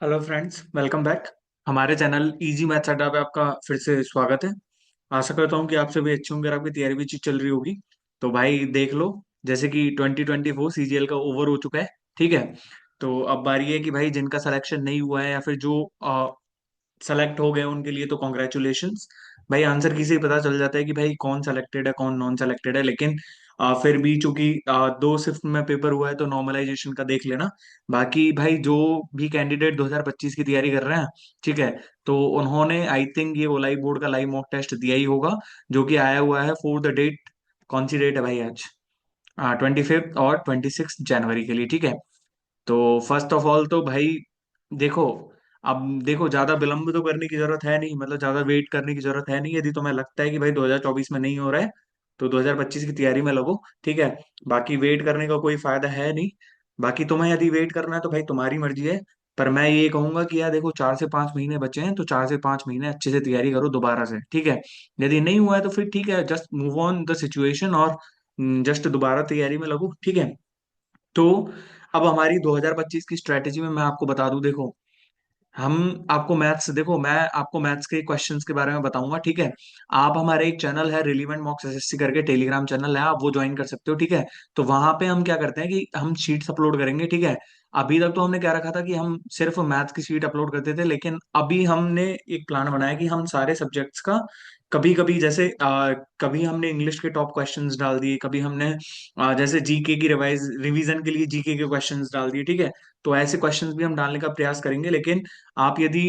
Hello friends, welcome back. हमारे channel easy maths अड्डा पे आपका फिर से स्वागत है। आशा करता हूँ कि आप सभी अच्छे होंगे और आपकी तैयारी भी अच्छी चल रही होगी। तो भाई देख लो, जैसे कि 2024 सीजीएल का ओवर हो चुका है। ठीक है। तो अब बारी है कि भाई जिनका सिलेक्शन नहीं हुआ है या फिर जो सेलेक्ट हो गए उनके लिए तो कॉन्ग्रेचुलेशंस। भाई आंसर किसी पता चल जाता है कि भाई कौन सेलेक्टेड है कौन नॉन सेलेक्टेड है, लेकिन फिर भी चूंकि दो शिफ्ट में पेपर हुआ है तो नॉर्मलाइजेशन का देख लेना। बाकी भाई जो भी कैंडिडेट 2025 की तैयारी कर रहे हैं, ठीक है, तो उन्होंने आई थिंक ये ओलाई बोर्ड का लाइव मॉक टेस्ट दिया ही होगा, जो कि आया हुआ है फॉर द डेट। कौन सी डेट है भाई आज? 25 और 26 जनवरी के लिए। ठीक है। तो फर्स्ट ऑफ ऑल तो भाई देखो, अब देखो ज्यादा विलंब तो करने की जरूरत है नहीं, मतलब ज्यादा वेट करने की जरूरत है नहीं। यदि तुम्हें लगता है कि भाई 2024 में नहीं हो रहा है तो 2025 की तैयारी में लगो। ठीक है। बाकी वेट करने का कोई फायदा है नहीं। बाकी तुम्हें यदि वेट करना है तो भाई तुम्हारी मर्जी है। पर मैं ये कहूंगा कि यार देखो, 4 से 5 महीने बचे हैं तो 4 से 5 महीने अच्छे से तैयारी करो दोबारा से। ठीक है। यदि नहीं हुआ है तो फिर ठीक है, just move on the situation और जस्ट दोबारा तैयारी में लगो। ठीक है। तो अब हमारी 2025 की स्ट्रेटेजी में मैं आपको बता दूं, देखो हम आपको मैथ्स, देखो मैं आपको मैथ्स के क्वेश्चंस के बारे में बताऊंगा। ठीक है। आप हमारे एक चैनल है रिलीवेंट मॉक्स एसएससी करके, टेलीग्राम चैनल है, आप वो ज्वाइन कर सकते हो। ठीक है। तो वहां पे हम क्या करते हैं कि हम शीट्स अपलोड करेंगे। ठीक है। अभी तक तो हमने क्या रखा था कि हम सिर्फ मैथ्स की शीट अपलोड करते थे, लेकिन अभी हमने एक प्लान बनाया कि हम सारे सब्जेक्ट्स का कभी कभी जैसे कभी हमने इंग्लिश के टॉप क्वेश्चंस डाल दिए, कभी हमने जैसे जीके की रिवीजन के लिए जीके के क्वेश्चंस डाल दिए। ठीक है। तो ऐसे क्वेश्चंस भी हम डालने का प्रयास करेंगे, लेकिन आप यदि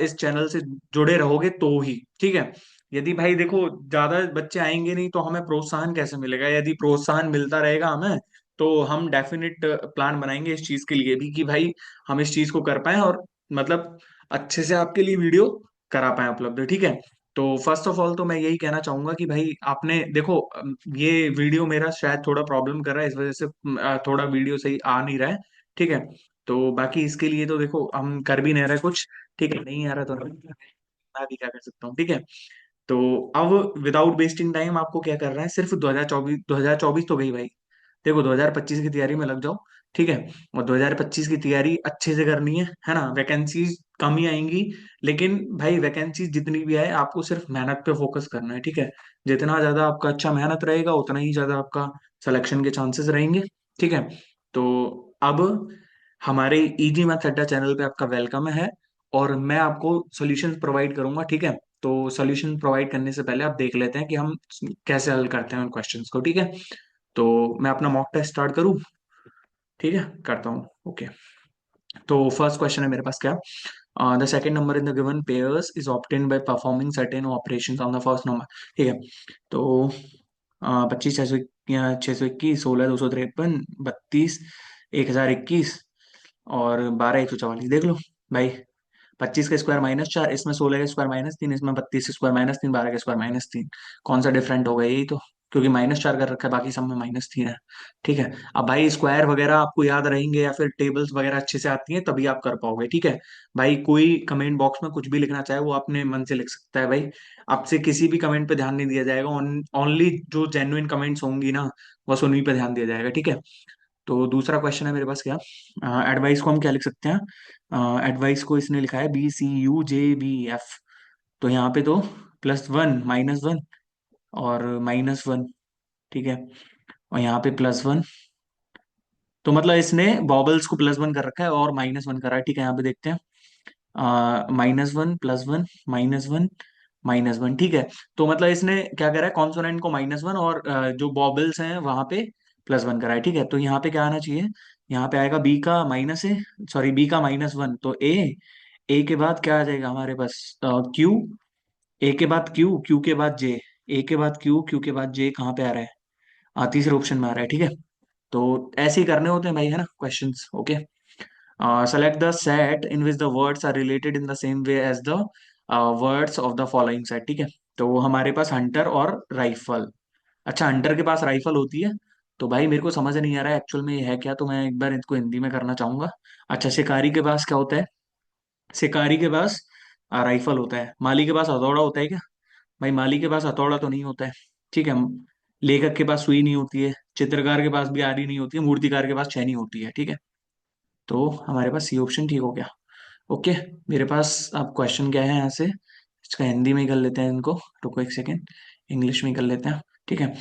इस चैनल से जुड़े रहोगे तो ही। ठीक है। यदि भाई देखो ज्यादा बच्चे आएंगे नहीं तो हमें प्रोत्साहन कैसे मिलेगा? यदि प्रोत्साहन मिलता रहेगा हमें तो हम डेफिनेट प्लान बनाएंगे इस चीज के लिए भी कि भाई हम इस चीज को कर पाए और मतलब अच्छे से आपके लिए वीडियो करा पाए उपलब्ध। ठीक है। तो फर्स्ट ऑफ ऑल तो मैं यही कहना चाहूंगा कि भाई आपने देखो, ये वीडियो मेरा शायद थोड़ा प्रॉब्लम कर रहा है, इस वजह से थोड़ा वीडियो सही आ नहीं रहा है। ठीक है। तो बाकी इसके लिए तो देखो हम कर भी नहीं रहे कुछ। ठीक है। नहीं आ रहा तो मैं भी क्या कर सकता हूँ। ठीक है। तो अब विदाउट वेस्टिंग टाइम आपको क्या करना है, सिर्फ 2024 तो गई भाई। देखो 2025 की तैयारी में लग जाओ। ठीक है। और 2025 की तैयारी अच्छे से करनी है ना। वैकेंसीज कम ही आएंगी, लेकिन भाई वैकेंसीज जितनी भी आए आपको सिर्फ मेहनत पे फोकस करना है। ठीक है। जितना ज्यादा आपका अच्छा मेहनत रहेगा उतना ही ज्यादा आपका सिलेक्शन के चांसेस रहेंगे। ठीक है। तो अब हमारे इजी मैथ अड्डा चैनल पे आपका वेलकम है और मैं आपको सॉल्यूशंस प्रोवाइड करूंगा। ठीक है। तो सॉल्यूशन प्रोवाइड करने से पहले आप देख लेते हैं कि हम कैसे हल करते हैं उन क्वेश्चंस को। ठीक है। तो मैं अपना मॉक टेस्ट स्टार्ट करूं? ठीक है, करता हूँ। ओके। तो फर्स्ट क्वेश्चन है मेरे पास क्या, the second number in the given pairs is obtained by performing certain operations on the first number. ठीक है। तो 25 621, 16 253, 32 1021 और 12 144 देख लो भाई। 25 का स्क्वायर -4, इसमें 16 का स्क्वायर -3, इसमें 32 का स्क्वायर -3, 12 का स्क्वायर -3। कौन सा डिफरेंट होगा? यही तो, क्योंकि -4 कर रखा है, बाकी सब में -3 है। ठीक है। अब भाई स्क्वायर वगैरह आपको याद रहेंगे या फिर टेबल्स वगैरह अच्छे से आती हैं तभी आप कर पाओगे। ठीक है। भाई कोई कमेंट बॉक्स में कुछ भी लिखना चाहे वो अपने मन से लिख सकता है भाई। आपसे किसी भी कमेंट पे ध्यान नहीं दिया जाएगा, ओनली जो जेन्युइन कमेंट्स होंगी ना बस उन्हीं पे ध्यान दिया जाएगा। ठीक है। तो दूसरा क्वेश्चन है मेरे पास क्या, एडवाइस को हम क्या लिख सकते हैं? एडवाइस को इसने लिखा है BCUJBF। तो यहाँ पे तो +1 -1 और -1। ठीक है। और यहाँ पे +1, तो मतलब इसने बॉबल्स को +1 कर रखा है और -1 करा है। ठीक है। यहाँ पे देखते हैं, -1 +1 -1 -1। ठीक है। तो मतलब इसने क्या करा है, कॉन्सोनेंट को -1 और जो बॉबल्स हैं वहां पे +1 करा है। ठीक है। तो यहाँ पे क्या आना चाहिए, यहाँ पे आएगा बी का माइनस ए, सॉरी बी का -1 तो ए के बाद क्या आ जाएगा हमारे पास, क्यू। ए के बाद क्यू, क्यू के बाद जे, ए के बाद क्यू, क्यू के बाद जे कहाँ पे आ रहा है? तीसरे ऑप्शन में आ रहा है। ठीक है। तो ऐसे ही करने होते हैं भाई, है ना questions. Okay. Select the set in which the words are related in the same way as the words of the following set. ठीक है। तो वो हमारे पास हंटर और राइफल। अच्छा, हंटर के पास राइफल होती है, तो भाई मेरे को समझ नहीं आ रहा है एक्चुअल में ये है क्या, तो मैं एक बार इसको हिंदी में करना चाहूंगा। अच्छा, शिकारी के पास क्या होता है? शिकारी के पास राइफल होता है। माली के पास हथौड़ा होता है क्या? भाई माली के पास हथौड़ा तो नहीं होता है। ठीक है। लेखक के पास सुई नहीं होती है, चित्रकार के पास भी आरी नहीं होती है, मूर्तिकार के पास छेनी होती है। ठीक है। तो हमारे पास सी ऑप्शन ठीक हो गया। ओके। मेरे पास अब क्वेश्चन क्या है यहाँ से, इसका हिंदी में ही कर लेते हैं इनको। रुको एक सेकेंड, इंग्लिश में ही कर लेते हैं। ठीक है।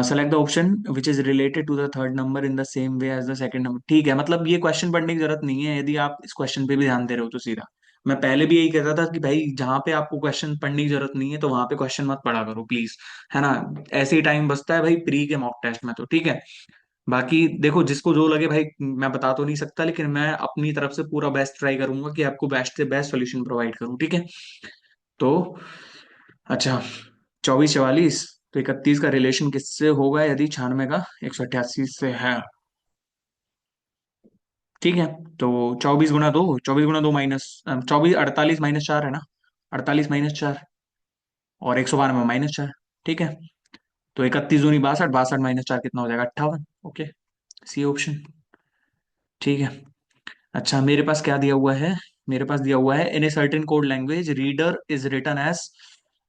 Select the option which is related to the third number in the same way as the second number. ठीक है, मतलब ये क्वेश्चन पढ़ने की जरूरत नहीं है यदि आप इस क्वेश्चन पे भी ध्यान दे रहे हो तो सीधा। मैं पहले भी यही कहता था कि भाई जहां पे आपको क्वेश्चन पढ़ने की जरूरत नहीं है तो वहां पे क्वेश्चन मत पढ़ा करो प्लीज, है ना। ऐसे ही टाइम बचता है भाई प्री के मॉक टेस्ट में, तो ठीक है। बाकी देखो जिसको जो लगे भाई, मैं बता तो नहीं सकता, लेकिन मैं अपनी तरफ से पूरा बेस्ट ट्राई करूंगा कि आपको बेस्ट से बेस्ट सोल्यूशन प्रोवाइड करूं, ठीक है। तो अच्छा, 24 44, तो 31 का रिलेशन किससे होगा यदि 96 का 188 से है? ठीक है। तो 24 गुना दो माइनस 48 - 4 है ना, 48 - 4 और 192 - 4। ठीक है। तो 31 दूनी 62, 62 - 4 कितना हो जाएगा? 58। Okay, C option. ठीक है। अच्छा, मेरे पास क्या दिया हुआ है, मेरे पास दिया हुआ है in a certain code language reader is written as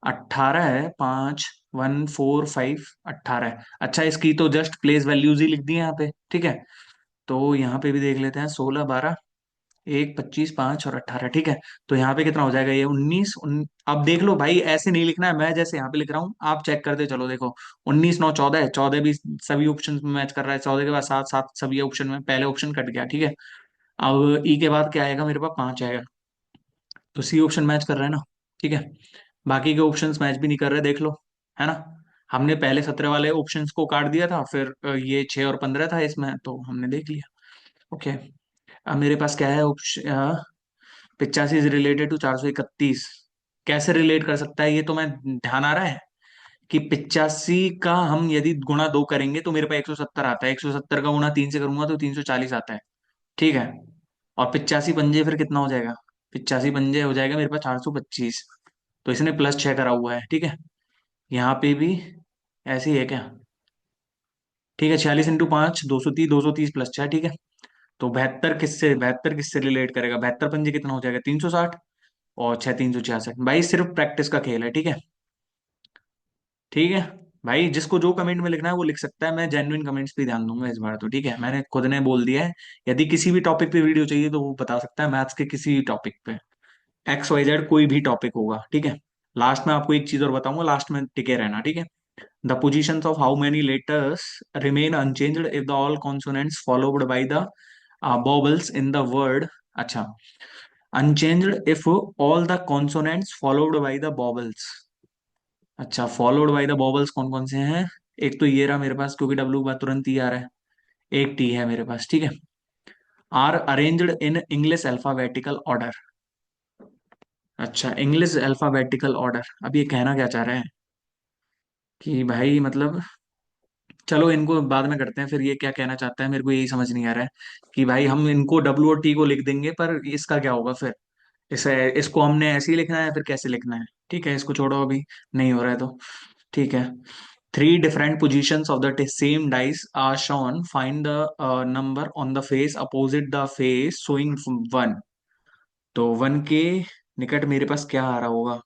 18 है, 5145 18 है। अच्छा, इसकी तो जस्ट प्लेस वैल्यूज ही लिख दी है यहाँ पे, ठीक है। तो यहाँ पे भी देख लेते हैं, 16 12 1 25 5 और 18, ठीक है। तो यहाँ पे कितना हो जाएगा ये 19 अब देख लो भाई, ऐसे नहीं लिखना है, मैं जैसे यहाँ पे लिख रहा हूँ आप चेक करते चलो। देखो 19 9 14 है, 14 भी सभी ऑप्शन में मैच कर रहा है, 14 के बाद 7 7 सभी ऑप्शन में, पहले ऑप्शन कट गया, ठीक है। अब ई के बाद क्या आएगा, मेरे पास 5 आएगा। तो सी ऑप्शन मैच कर रहा है ना, ठीक है। बाकी के ऑप्शंस मैच भी नहीं कर रहे, देख लो, है ना। हमने पहले 17 वाले ऑप्शंस को काट दिया था, फिर ये 6 और 15 था इसमें, तो हमने देख लिया। ओके। अब मेरे पास क्या है ऑप्शन, 85 इज रिलेटेड टू 431। कैसे रिलेट कर सकता है ये, तो मैं ध्यान आ रहा है कि 85 का हम यदि गुणा 2 करेंगे तो मेरे पास 170 आता है, 170 का गुणा 3 से करूंगा तो 340 आता है, ठीक है। और 85 पंजे फिर कितना हो जाएगा, 85 पंजे हो जाएगा मेरे पास 425। तो इसने +6 करा हुआ है, ठीक है। यहाँ पे भी ऐसे ही है क्या? ठीक है, 46 × 5 230, 230 + 6, ठीक है। तो 72 किससे रिलेट करेगा, 72 पंजे कितना हो जाएगा, 360, और 6 366। भाई सिर्फ प्रैक्टिस का खेल है, ठीक है। ठीक है भाई, जिसको जो कमेंट में लिखना है वो लिख सकता है, मैं जेन्युइन कमेंट्स पे ध्यान दूंगा इस बार तो, ठीक है। मैंने खुद ने बोल दिया है, यदि किसी भी टॉपिक पे वीडियो चाहिए तो वो बता सकता है, मैथ्स के किसी भी टॉपिक पे, XYZ कोई भी टॉपिक होगा, ठीक है। लास्ट में आपको एक चीज और बताऊंगा, लास्ट में टिके रहना, ठीक है। The position of how many letters remain unchanged if the all consonants followed by the vowels in the word. अच्छा, unchanged if all the consonants followed by the vowels. अच्छा, फॉलोड बाय द बॉबल्स कौन कौन से हैं? एक तो ये रहा मेरे पास, क्योंकि डब्ल्यू का तुरंत ही आ रहा है। एक टी है मेरे पास, ठीक है। Are arranged in English alphabetical order. अच्छा, इंग्लिश अल्फाबेटिकल ऑर्डर, अब ये कहना क्या चाह रहे हैं कि भाई मतलब, चलो इनको बाद में करते हैं, फिर ये क्या कहना चाहता है मेरे को यही समझ नहीं आ रहा है कि भाई हम इनको डब्ल्यू और टी को लिख देंगे पर इसका क्या होगा फिर, इसे इसको हमने ऐसे ही लिखना है फिर कैसे लिखना है? ठीक है, इसको छोड़ो अभी, नहीं हो रहा है तो। ठीक है। Three different positions of the same dice are shown, find the number on the face opposite the face showing 1। तो 1 के निकट मेरे पास क्या आ रहा होगा?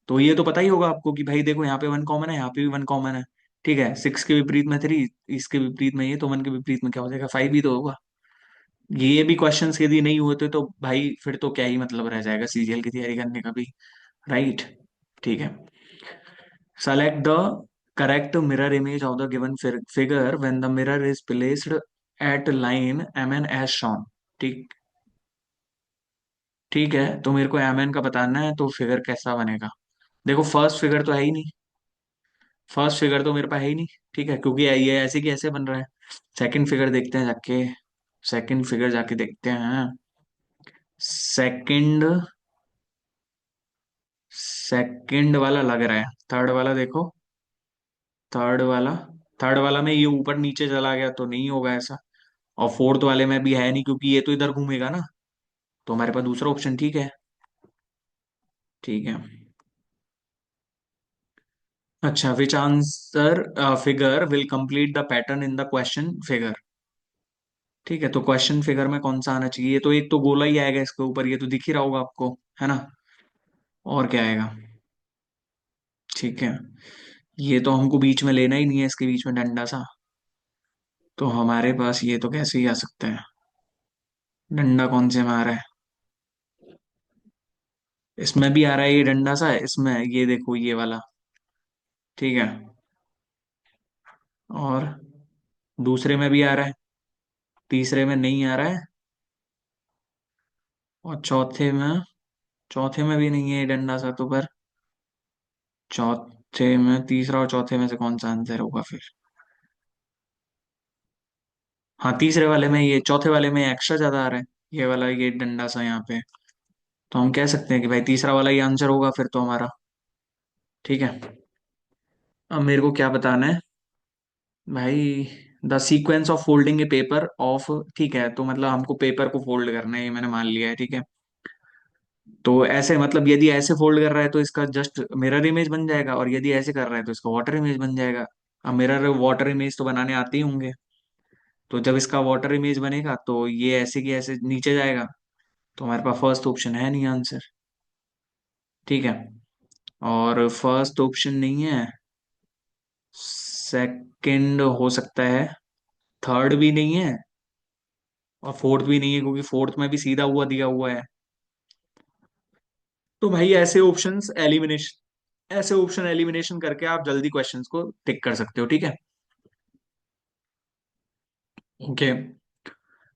तो ये तो पता ही होगा आपको कि भाई देखो यहाँ पे 1 कॉमन है, यहाँ पे भी 1 कॉमन है, ठीक है। 6 के विपरीत में 3, इसके विपरीत में ये, तो 1 के विपरीत में क्या हो जाएगा, 5 ही तो होगा। ये भी क्वेश्चंस यदि नहीं होते तो भाई फिर तो क्या ही मतलब रह जाएगा सीजीएल की तैयारी करने का भी, राइट। ठीक है। Select the correct mirror image of the given figure when the mirror is placed at line MN as shown. ठीक, ठीक है। तो मेरे को MN का बताना है, तो फिगर कैसा बनेगा? देखो फर्स्ट फिगर तो है ही नहीं, फर्स्ट फिगर तो मेरे पास है ही नहीं, ठीक है, क्योंकि ये ऐसे की ऐसे बन रहा है। सेकंड फिगर देखते हैं जाके, सेकंड फिगर जाके देखते हैं। सेकंड, सेकंड वाला लग रहा है, थर्ड वाला देखो, थर्ड वाला, थर्ड वाला में ये ऊपर नीचे चला गया तो नहीं होगा ऐसा। और फोर्थ वाले में भी है नहीं, क्योंकि ये तो इधर घूमेगा ना। तो हमारे पास दूसरा ऑप्शन ठीक है, ठीक है। अच्छा, विच answer figure will complete the pattern in the question figure. ठीक है, तो क्वेश्चन फिगर में कौन सा आना चाहिए? ये तो एक तो गोला ही आएगा इसके ऊपर, ये तो दिख ही रहा होगा आपको, है ना। और क्या आएगा? ठीक है, ये तो हमको बीच में लेना ही नहीं है, इसके बीच में डंडा सा। तो हमारे पास ये तो कैसे ही आ सकता है, डंडा कौन से में आ रहा है? इसमें भी आ रहा है ये डंडा सा, इसमें ये देखो ये वाला। ठीक है। और दूसरे में भी आ रहा है, तीसरे में नहीं आ रहा है, और चौथे में भी नहीं है ये डंडा सा तो। पर चौथे में, तीसरा और चौथे में से कौन सा आंसर होगा फिर? हाँ, तीसरे वाले में, ये चौथे वाले में एक्स्ट्रा ज्यादा आ रहा है, ये वाला ये डंडा सा यहाँ पे। तो हम कह सकते हैं कि भाई तीसरा वाला ही आंसर होगा फिर तो हमारा। ठीक है। अब मेरे को क्या बताना है भाई? The sequence of folding A paper of. ठीक है, तो मतलब हमको पेपर को फोल्ड करना है, ये मैंने मान लिया है। ठीक है। तो ऐसे मतलब यदि ऐसे फोल्ड कर रहा है तो इसका जस्ट मिरर इमेज बन जाएगा, और यदि ऐसे कर रहा है तो इसका वाटर इमेज बन जाएगा। अब मिरर वाटर इमेज तो बनाने आते ही होंगे। तो जब इसका वाटर इमेज बनेगा तो ये ऐसे की ऐसे नीचे जाएगा। तो हमारे पास फर्स्ट ऑप्शन है नहीं आंसर। ठीक है। और फर्स्ट ऑप्शन नहीं है, सेकंड हो सकता है, थर्ड भी नहीं है, और फोर्थ भी नहीं है, क्योंकि फोर्थ में भी सीधा हुआ दिया हुआ है। तो भाई ऐसे ऑप्शन एलिमिनेशन करके आप जल्दी क्वेश्चंस को टिक कर सकते हो। ठीक है। Okay.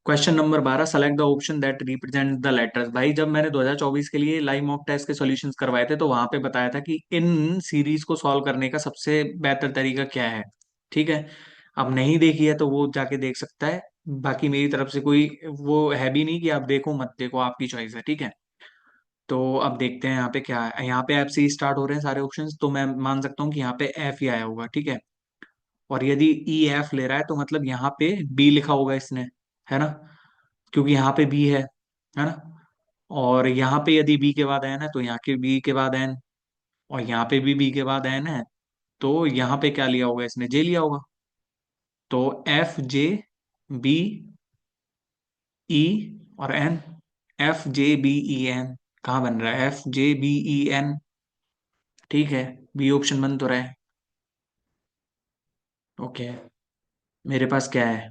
Question number 12, select the option that represent the letters. भाई जब मैंने 2024 के लिए लाइव मॉक टेस्ट के सॉल्यूशंस करवाए थे तो वहां पे बताया था कि इन सीरीज को सॉल्व करने का सबसे बेहतर तरीका क्या है। ठीक है। अब नहीं देखी है तो वो जाके देख सकता है। बाकी मेरी तरफ से कोई वो है भी नहीं कि आप देखो मत देखो, आपकी चॉइस है। ठीक है। तो अब देखते हैं यहाँ पे क्या है। यहाँ पे एफ से ही स्टार्ट हो रहे हैं सारे ऑप्शंस, तो मैं मान सकता हूँ कि यहाँ पे एफ ही आया होगा। ठीक है। और यदि ई एफ ले रहा है तो मतलब यहाँ पे बी लिखा होगा इसने, है ना? क्योंकि यहाँ पे बी है ना? और यहाँ पे यदि बी के बाद एन है तो यहाँ के बी के बाद एन, और यहाँ पे भी बी के बाद एन है, तो यहाँ पे क्या लिया होगा इसने? जे लिया होगा। तो एफ जे बी ई और N, F J B E N कहाँ बन रहा है? F J B E N. ठीक है। बी ऑप्शन बन तो रहा है। ओके। मेरे पास क्या है?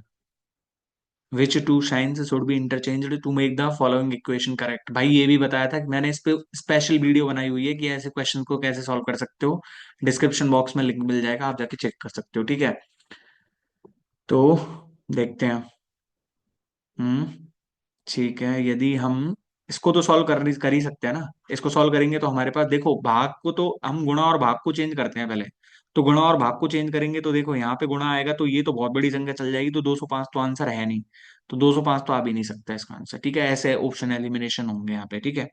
Which two signs should be interchanged to make the following equation correct. भाई ये भी बताया था कि मैंने इस पे स्पेशल वीडियो बनाई हुई है कि ऐसे क्वेश्चन को कैसे सॉल्व कर सकते हो। डिस्क्रिप्शन बॉक्स में लिंक मिल जाएगा, आप जाके चेक कर सकते हो। ठीक है। तो देखते हैं। हम्म। ठीक है, यदि हम इसको तो सॉल्व कर ही सकते हैं ना। इसको सॉल्व करेंगे तो हमारे पास देखो, भाग को तो हम गुणा और भाग को चेंज करते हैं पहले। तो गुणा और भाग को चेंज करेंगे तो देखो यहाँ पे गुणा आएगा तो ये तो बहुत बड़ी संख्या चल जाएगी, तो 205 तो आंसर है नहीं। तो 205 तो आ भी नहीं सकता इसका आंसर। ठीक है, ऐसे ऑप्शन एलिमिनेशन होंगे यहाँ पे। ठीक है।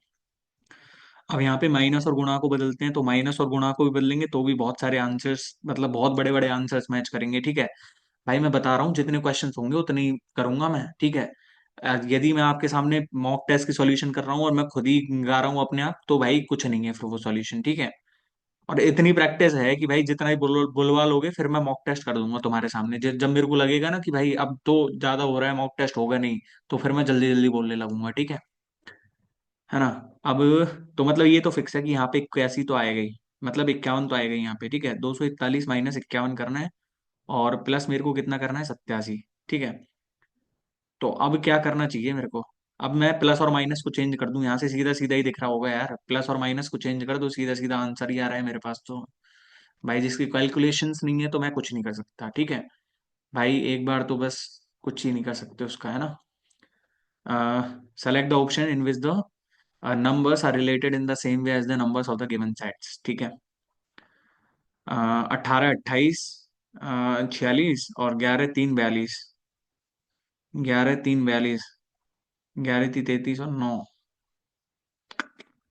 अब यहाँ पे माइनस और गुणा को बदलते हैं, तो माइनस और गुणा को भी बदलेंगे तो भी बहुत सारे आंसर्स, मतलब बहुत बड़े बड़े आंसर्स मैच करेंगे। ठीक है। भाई मैं बता रहा हूँ, जितने क्वेश्चंस होंगे उतने ही करूंगा मैं। ठीक है। यदि मैं आपके सामने मॉक टेस्ट की सॉल्यूशन कर रहा हूँ और मैं खुद ही गा रहा हूँ अपने आप, तो भाई कुछ नहीं है फिर वो सॉल्यूशन। ठीक है। और इतनी प्रैक्टिस है कि भाई जितना ही बुलवा लोगे फिर मैं मॉक टेस्ट कर दूंगा तुम्हारे सामने। जब मेरे को लगेगा ना कि भाई अब तो ज्यादा हो रहा है, मॉक टेस्ट होगा नहीं, तो फिर मैं जल्दी जल्दी बोलने लगूंगा। ठीक है। है ना? अब तो मतलब ये तो फिक्स है कि यहाँ पे 81 तो आएगा ही, मतलब 51 तो आएगा ही यहाँ पे। ठीक है, 241 माइनस 51 करना है, और प्लस मेरे को कितना करना है? 87। ठीक है। तो अब क्या करना चाहिए मेरे को? अब मैं प्लस और माइनस को चेंज कर दूं, यहाँ से सीधा सीधा ही दिख रहा होगा यार, प्लस और माइनस को चेंज कर दो, सीधा सीधा आंसर ही आ रहा है मेरे पास तो। भाई जिसकी कैलकुलेशंस नहीं है तो मैं कुछ नहीं कर सकता। ठीक है। भाई एक बार तो बस कुछ ही नहीं कर सकते उसका, है ना? Select the option in which the numbers are related in the same way as the numbers of the given sets। ठीक है। 18 28 46 और 11 3 42। 11 3 42, 11 3 33 और 9।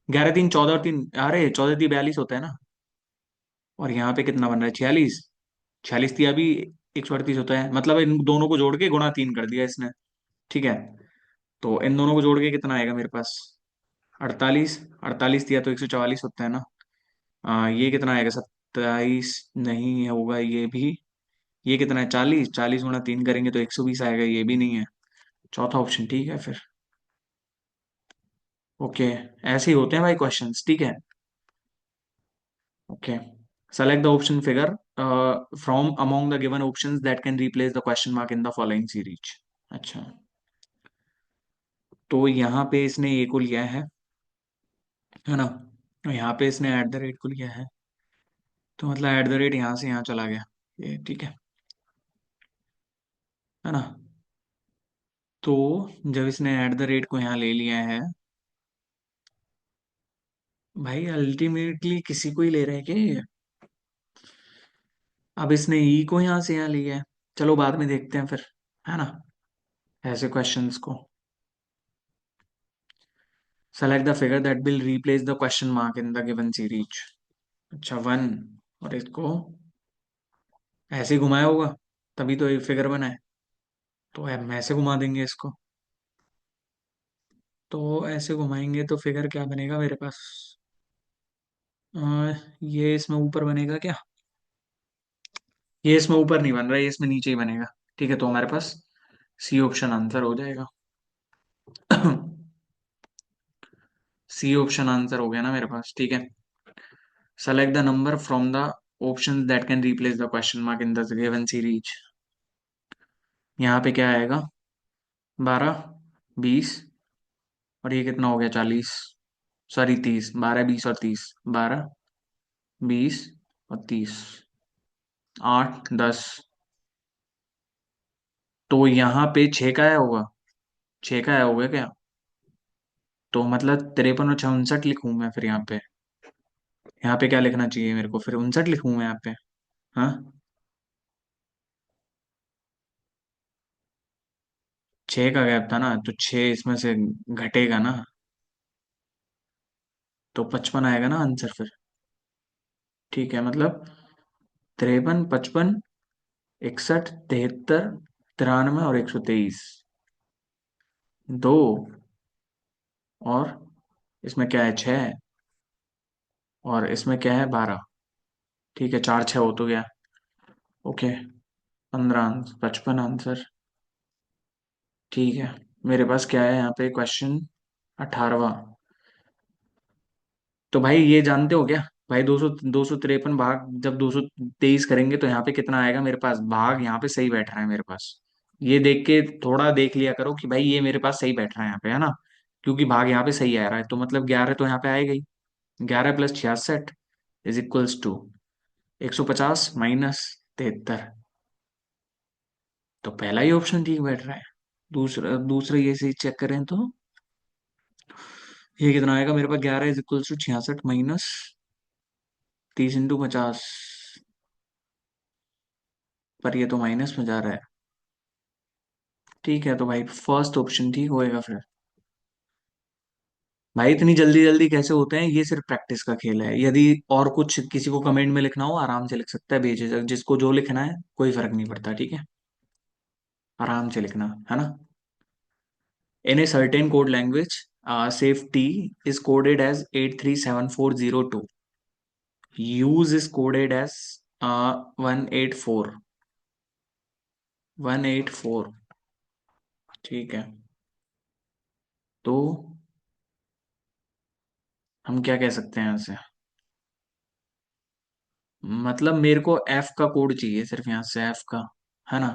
11 3 14 और 3, अरे 14 3 42 होता है ना। और यहाँ पे कितना बन रहा है? 46। 46 थी अभी, 138 होता है, मतलब इन दोनों को जोड़ के गुणा 3 कर दिया इसने। ठीक है। तो इन दोनों को जोड़ के कितना आएगा मेरे पास? 48। 48 दिया तो 144 होता है ना। ये कितना आएगा? 27 नहीं होगा ये भी। ये कितना है? 40। 40 गुणा 3 करेंगे तो 120 आएगा, ये भी नहीं है। चौथा ऑप्शन ठीक है फिर। ओके। ऐसे ही होते हैं भाई क्वेश्चंस। ठीक है। Okay. Select the option figure from among the given options that can replace the question mark in the following series. अच्छा, तो यहाँ पे इसने ए को लिया है, है ना। और यहाँ पे इसने एट द रेट को लिया है, तो मतलब एट द रेट यहाँ से यहाँ चला गया, ये ठीक है ना। तो जब इसने एट द रेट को यहाँ ले लिया है, भाई अल्टीमेटली किसी को ही ले रहे हैं क्या ये? अब इसने ई को यहाँ से यहाँ लिया है, चलो बाद में देखते हैं फिर, है ना, ऐसे क्वेश्चंस को। Select the figure that will replace the question mark in the given series. अच्छा, वन, और इसको ऐसे ही घुमाया होगा, तभी तो एक फिगर बना है। तो हम ऐसे घुमा देंगे इसको, तो ऐसे घुमाएंगे तो फिगर क्या बनेगा मेरे पास? ये इसमें ऊपर बनेगा क्या? ये इसमें ऊपर नहीं बन रहा है, ये इसमें नीचे ही बनेगा। ठीक है, तो हमारे पास सी ऑप्शन आंसर हो जाएगा। सी ऑप्शन आंसर हो गया ना मेरे पास, ठीक है। Select the number from the option that can replace the question mark in the given series. यहाँ पे क्या आएगा? 12, 20, और ये कितना हो गया? 40, सॉरी 30, 12, 20 और 30, 12, 20 और 30, 8, 10। तो यहाँ पे 6 का आया होगा, 6 का आया होगा क्या? तो मतलब 53 और 59 लिखूं मैं फिर यहाँ पे? यहाँ पे क्या लिखना चाहिए मेरे को फिर? 59 लिखूं मैं यहाँ पे? हाँ, 6 का गैप था ना, तो 6 इसमें से घटेगा ना, तो 55 आएगा ना आंसर फिर। ठीक है, मतलब 53, 55, 61, 73, 93 और 123, दो, और इसमें क्या है? 6, और इसमें क्या है? 12। ठीक है, 4, 6 हो तो गया। Okay, 15 answer, 55 answer. ठीक है, मेरे पास क्या है यहाँ पे क्वेश्चन? 18वां। तो भाई ये जानते हो क्या? भाई 253 भाग जब 223 करेंगे तो यहाँ पे कितना आएगा मेरे पास? भाग यहाँ पे सही बैठ रहा है मेरे पास, ये देख के थोड़ा देख लिया करो कि भाई ये मेरे पास सही बैठ रहा है यहाँ पे, है ना। क्योंकि भाग यहाँ पे सही आ रहा है, तो मतलब 11 तो यहाँ पे आएगा ही। 11 + 66 इज इक्वल्स टू 150 माइनस 73। तो पहला ही ऑप्शन ठीक बैठ रहा है। दूसरा दूसरा ये से चेक करें तो ये कितना आएगा मेरे पास? 11 = 66 माइनस 30 × 50, पर ये तो माइनस में जा रहा है। ठीक है, तो भाई फर्स्ट ऑप्शन ठीक होएगा फिर। भाई इतनी जल्दी जल्दी कैसे होते हैं, ये सिर्फ प्रैक्टिस का खेल है। यदि और कुछ किसी को कमेंट में लिखना हो आराम से लिख सकता है बेझिझक, जिसको जो लिखना है कोई फर्क नहीं पड़ता, ठीक है। आराम से लिखना, है ना। In a certain code language, safety is coded as 837402, use is coded as 184, 184। ठीक है, तो हम क्या कह सकते हैं यहाँ से? मतलब मेरे को एफ का कोड चाहिए सिर्फ, यहाँ से एफ का, है ना।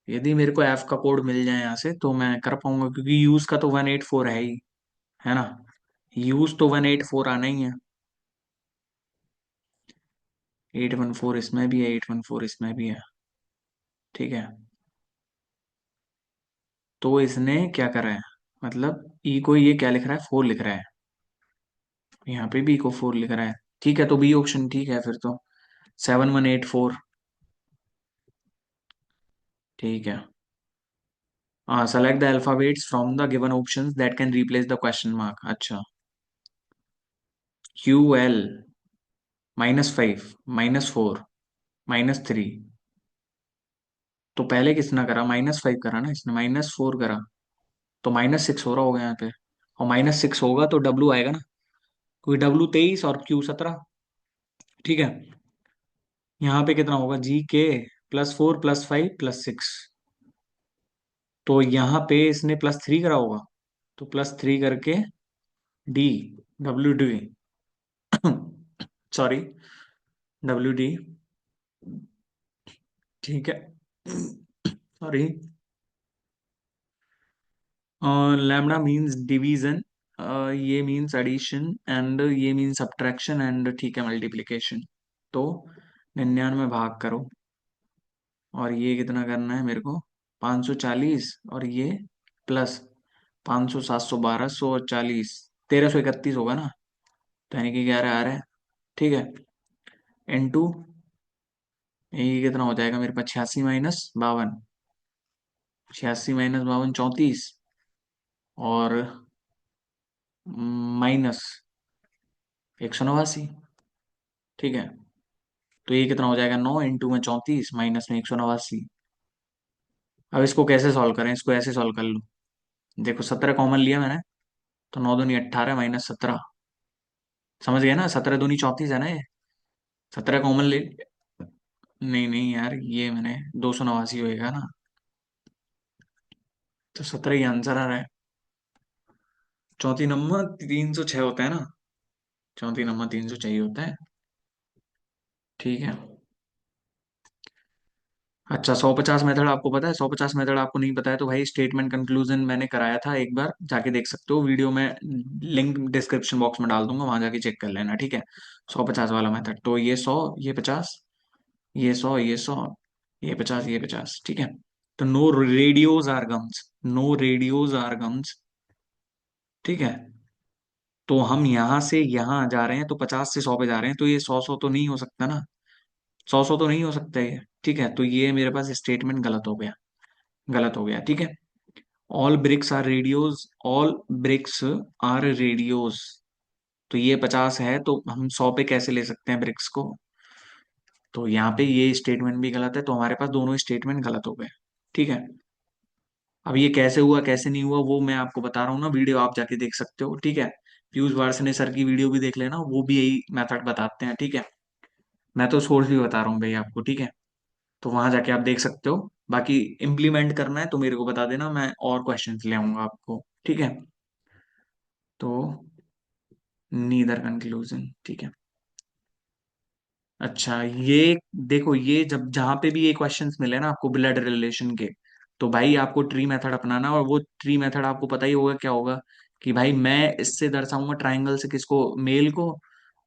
यदि मेरे को एफ का कोड मिल जाए यहाँ से तो मैं कर पाऊंगा, क्योंकि यूज का तो 184 है ही, है ना। यूज तो 184 आना ही है। 814 इसमें भी है, 814 इसमें भी है। ठीक है, तो इसने क्या करा है? मतलब ई को ये क्या लिख रहा है? 4 लिख रहा है, यहाँ पे भी को 4 लिख रहा है। ठीक है, तो बी ऑप्शन ठीक है फिर तो, 7184। ठीक है, हाँ, select the alphabets from the given options that can replace the question mark. अच्छा, QL, -5, -4, -3। तो पहले किसने करा? -5 करा ना इसने, -4 करा, तो -6 हो रहा होगा यहाँ पे। और -6 होगा तो डब्लू आएगा ना, क्योंकि डब्लू 23 और Q 17। ठीक है, यहाँ पे कितना होगा? GK +4 +5 +6, तो यहाँ पे इसने +3 करा होगा, तो +3 करके डी, WD, सॉरी, WD। ठीक है, सॉरी। लैम्डा मीन्स डिवीजन, ये मीन्स एडिशन एंड ये मीन्स सब्ट्रैक्शन एंड ठीक है मल्टीप्लिकेशन। तो 99 भाग करो, और ये कितना करना है मेरे को, 540, और ये प्लस 500, 700, 1240, 1331 होगा ना, तो यानी कि 11 आ रहा है। ठीक है, इनटू ये कितना हो जाएगा मेरे पास, 86 - 52, 86 - 52 34, और माइनस 189। ठीक है, तो ये कितना हो जाएगा, 9 × 34 माइनस में 189। अब इसको कैसे सॉल्व करें, इसको ऐसे सॉल्व कर लो। देखो 17 कॉमन लिया मैंने, तो 9 दूनी 18 माइनस 17, समझ गए ना, 17 दूनी 34 है ना ये, 17 कॉमन ले। नहीं नहीं यार, ये मैंने 289 होएगा ना, तो 17 ही आंसर आ रहा है। चौथी नंबर 306 होता है ना, चौथी नंबर 306 ही होता है। ठीक है। अच्छा, 150 मेथड आपको पता है, 150 मेथड आपको नहीं पता है तो भाई स्टेटमेंट कंक्लूजन मैंने कराया था, एक बार जाके देख सकते हो वीडियो में, लिंक डिस्क्रिप्शन बॉक्स में डाल दूंगा, वहां जाके चेक कर लेना। ठीक है, 150 वाला मेथड, तो ये 100, ये 50, ये 100, ये 100, ये 50, ये 50। ठीक है, तो no radios are gums, no radios are gums. ठीक है, तो हम यहां से यहां जा रहे हैं तो 50 से 100 पे जा रहे हैं, तो ये 100 तो नहीं हो सकता ना, 100 तो नहीं हो सकता ये। ठीक है, तो ये मेरे पास स्टेटमेंट गलत हो गया, गलत हो गया। ठीक है, all bricks are radios, all bricks are radios, तो ये 50 है तो हम 100 पे कैसे ले सकते हैं ब्रिक्स को, तो यहाँ पे ये स्टेटमेंट भी गलत है, तो हमारे पास दोनों स्टेटमेंट गलत हो गए। ठीक है, अब ये कैसे हुआ कैसे नहीं हुआ वो मैं आपको बता रहा हूँ ना, वीडियो आप जाके देख सकते हो। ठीक है, पीयूष वार्ष्णेय सर की वीडियो भी देख लेना, वो भी यही मेथड बताते हैं। ठीक है, मैं तो सोर्स भी बता रहा हूँ भाई आपको। ठीक है, तो वहां जाके आप देख सकते हो, बाकी इम्प्लीमेंट करना है तो मेरे को बता देना, मैं और क्वेश्चन ले आऊंगा आपको। ठीक है, तो नीदर कंक्लूजन। ठीक है, अच्छा ये देखो, ये जब जहां पे भी ये क्वेश्चंस मिले ना आपको ब्लड रिलेशन के, तो भाई आपको ट्री मेथड अपनाना, और वो ट्री मेथड आपको पता ही होगा क्या होगा, कि भाई मैं इससे दर्शाऊंगा ट्राइंगल से किसको, मेल को,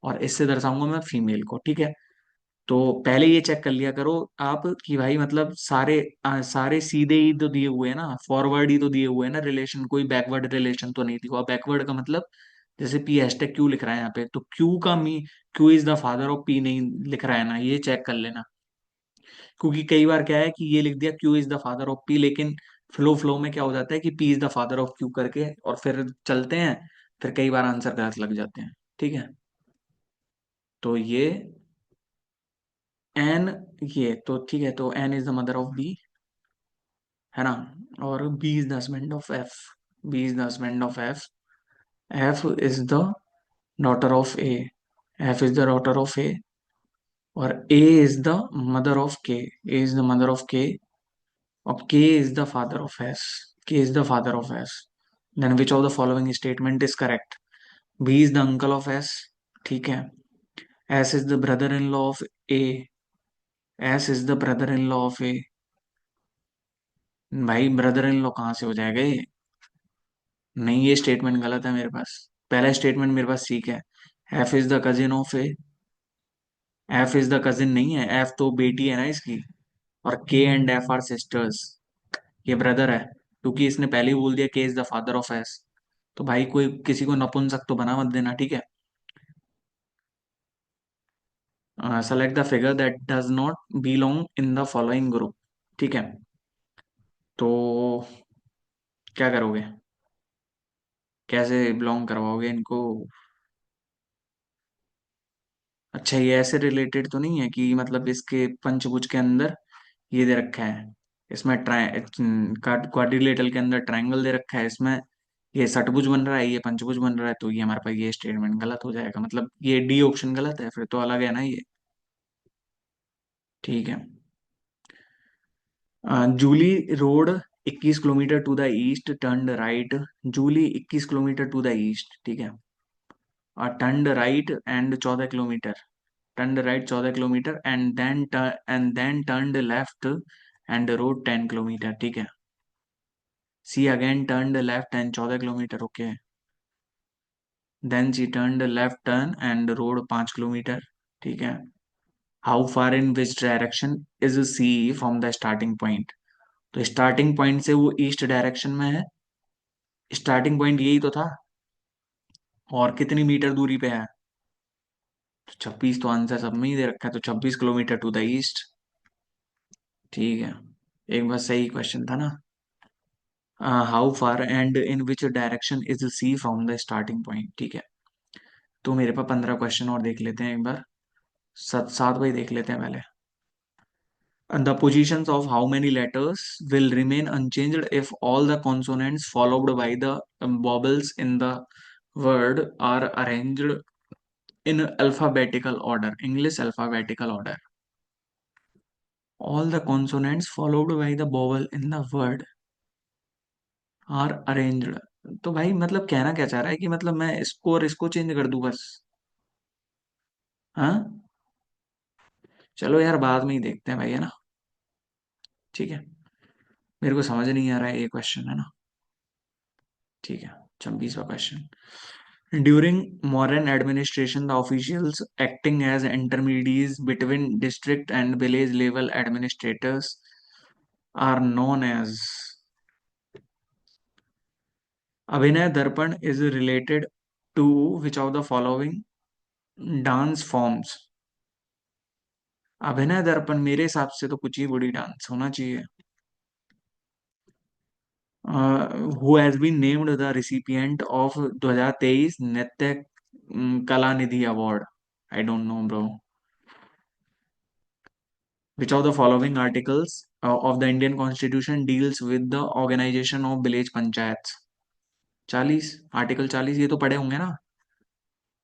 और इससे दर्शाऊंगा मैं फीमेल को। ठीक है, तो पहले ये चेक कर लिया करो आप कि भाई मतलब सारे सारे सीधे ही तो दिए हुए हैं ना, फॉरवर्ड ही तो दिए हुए हैं ना रिलेशन, कोई बैकवर्ड रिलेशन तो नहीं दिया हुआ। बैकवर्ड का मतलब जैसे पी हैशटैग क्यू लिख रहा है यहाँ पे, तो क्यू का मी, Q is the father of P नहीं लिख रहा है ना, ये चेक कर लेना। क्योंकि कई बार क्या है कि ये लिख दिया Q is the father of P, लेकिन फ्लो फ्लो में क्या हो जाता है कि P is the father of Q करके, और फिर चलते हैं, फिर कई बार आंसर गलत लग जाते हैं। ठीक है, तो ये एन, ये तो ठीक है, तो N is the mother of B, है ना, और B is the husband of F, B is the husband of F, F is the daughter of A, F is the daughter of A, और A is the mother of K, A is the mother of K, और K is the father of S, K is the father of S. Then which of the following statement is correct, B is the uncle of S. ठीक है, S is the brother in law of A, S is the brother in law of A. भाई brother in law कहाँ से हो जाएगा ये, नहीं ये स्टेटमेंट गलत है मेरे पास, पहला स्टेटमेंट मेरे पास ठीक है, F is the cousin of A, F is the cousin नहीं है, एफ तो बेटी है ना इसकी, और के एंड एफ आर सिस्टर्स, ये ब्रदर है, क्योंकि इसने पहले ही बोल दिया के is the father of S, तो भाई कोई किसी को नपुंसक तो बना मत देना। ठीक है, select the figure that does not belong in the following group. ठीक है, तो क्या करोगे, कैसे बिलोंग करवाओगे इनको। अच्छा, ये ऐसे रिलेटेड तो नहीं है कि मतलब इसके पंचभुज के अंदर ये दे रखा है, इसमें क्वाड्रिलेटरल के अंदर ट्रायंगल दे रखा है, इसमें ये षटभुज बन रहा है, ये पंचभुज बन रहा है, तो ये हमारे पास ये स्टेटमेंट गलत हो जाएगा, मतलब ये डी ऑप्शन गलत है, फिर तो अलग है ना ये। ठीक है, Julie road 21 kilometre to the east, turn right, Julie 21 kilometre to the east. ठीक है, और turn right and 14 kilometre, turned right 14 kilometre, and then turned left and road 10 kilometre. ठीक है, she again turned left and 14 kilometre. Okay, then she turn left turn and road 5 kilometre. ठीक है। How far in which direction is C from the starting point. तो starting point से वो east direction में है। Starting point यही तो था। और कितनी मीटर दूरी पे है? तो 26 तो आंसर सब में ही दे रखा है, तो 26 किलोमीटर टू द ईस्ट। ठीक है। एक बार सही क्वेश्चन था ना। How far and in which direction is C from the starting point. ठीक है। तो मेरे पास 15 क्वेश्चन और देख लेते हैं एक बार। सात सात भाई देख लेते हैं पहले। The positions of how many letters will remain unchanged if all the consonants followed by the vowels in the word are arranged in alphabetical order. English alphabetical order. All the consonants followed by the vowel in the word are arranged. तो भाई मतलब कहना क्या चाह रहा है कि मतलब मैं इसको और इसको चेंज कर दूं बस? हाँ। चलो यार बाद में ही देखते हैं भाई, है ना। ठीक है। मेरे को समझ नहीं आ रहा है ये क्वेश्चन, है ना। ठीक है। 26वां question. During modern administration, the officials acting as intermediaries between district and village level administrators are known as. Abhinay Darpan is related to which of the following dance forms? अभिनय दर्पण मेरे हिसाब से तो कुछ ही बड़ी डांस होना चाहिए। Who has been named the recipient of 2023 Nritya Kala Nidhi award? I don't know bro. Which of the following articles of the Indian Constitution deals with the organization of village panchayats? 40, article 40 ये तो पढ़े होंगे ना।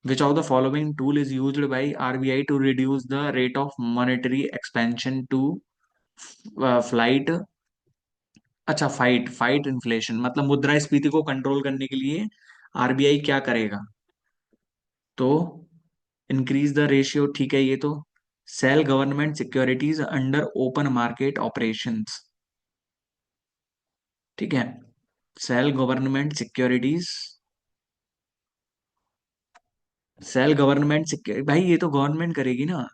Which of the following tool is used by RBI to reduce the rate of monetary expansion to flight? अच्छा, fight fight inflation मतलब मुद्रास्फीति को control करने के लिए आरबीआई क्या करेगा? तो इंक्रीज द रेशियो, ठीक है ये तो। Sell government securities under open market operations. ठीक है। Sell government securities, sell government security भाई ये तो गवर्नमेंट करेगी ना।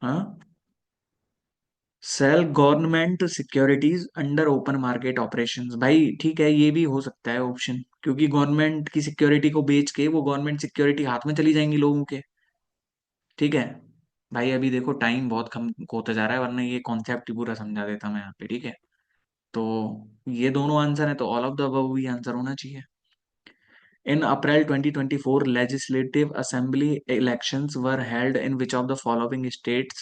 हाँ। Sell government securities under open market operations भाई, ठीक है ये भी हो सकता है ऑप्शन, क्योंकि गवर्नमेंट की सिक्योरिटी को बेच के वो गवर्नमेंट सिक्योरिटी हाथ में चली जाएंगी लोगों के। ठीक है। भाई अभी देखो टाइम बहुत कम होता जा रहा है, वरना ये कॉन्सेप्ट ही पूरा समझा देता मैं यहाँ पे। ठीक है। तो ये दोनों आंसर है, तो ऑल ऑफ द अबव भी आंसर होना चाहिए। In April 2024, legislative assembly elections were held in which of the following states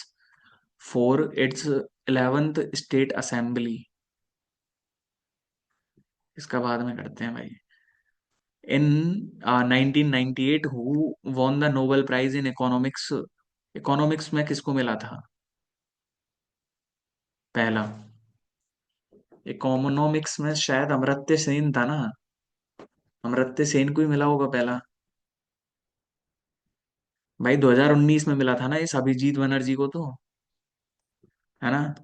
for its 11th state assembly? इसका बाद में करते हैं भाई। In 1998, who won the Nobel Prize in Economics? Economics में किसको मिला था पहला? इकोनॉमिक्स में शायद अमर्त्य सेन था ना। अमर्त्य सेन को ही मिला होगा पहला। भाई 2019 में मिला था ना इस अभिजीत बनर्जी को तो, है ना।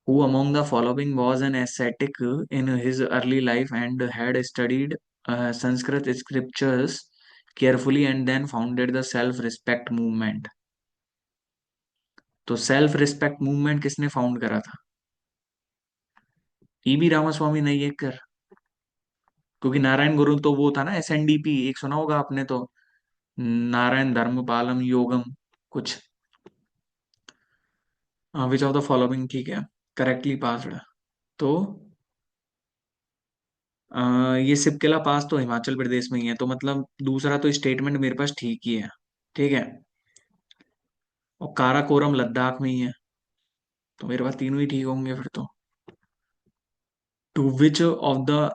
Who among the following was an ascetic in his early life and had studied Sanskrit scriptures carefully and then founded the self-respect movement? तो सेल्फ रिस्पेक्ट मूवमेंट किसने फाउंड करा था? ईबी रामास्वामी नहीं है कर, क्योंकि नारायण गुरु तो वो था ना एसएनडीपी, एक सुना होगा आपने तो, नारायण धर्मपालम योगम कुछ। विच ऑफ द फॉलोइंग, ठीक है, करेक्टली पास्ड। तो ये सिपकेला पास तो हिमाचल प्रदेश में ही है, तो मतलब दूसरा तो स्टेटमेंट मेरे पास ठीक ही है। ठीक है। और काराकोरम लद्दाख में ही है, तो मेरे पास तीनों ही ठीक होंगे फिर तो। To which of the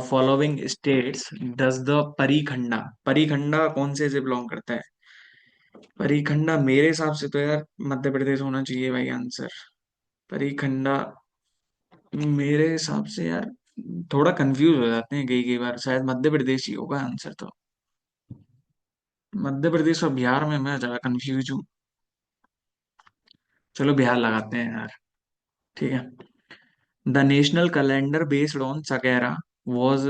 following states does the Parikhanda, Parikhanda कौन से बिलोंग करता है? परिखंडा मेरे हिसाब से तो यार मध्य प्रदेश होना चाहिए भाई आंसर। परिखंडा मेरे हिसाब से यार थोड़ा कंफ्यूज हो जाते हैं कई कई बार, शायद मध्य प्रदेश ही होगा आंसर तो। मध्य प्रदेश और बिहार में मैं ज्यादा कंफ्यूज हूँ। चलो बिहार लगाते हैं यार। ठीक है। The national calendar based on Saka era was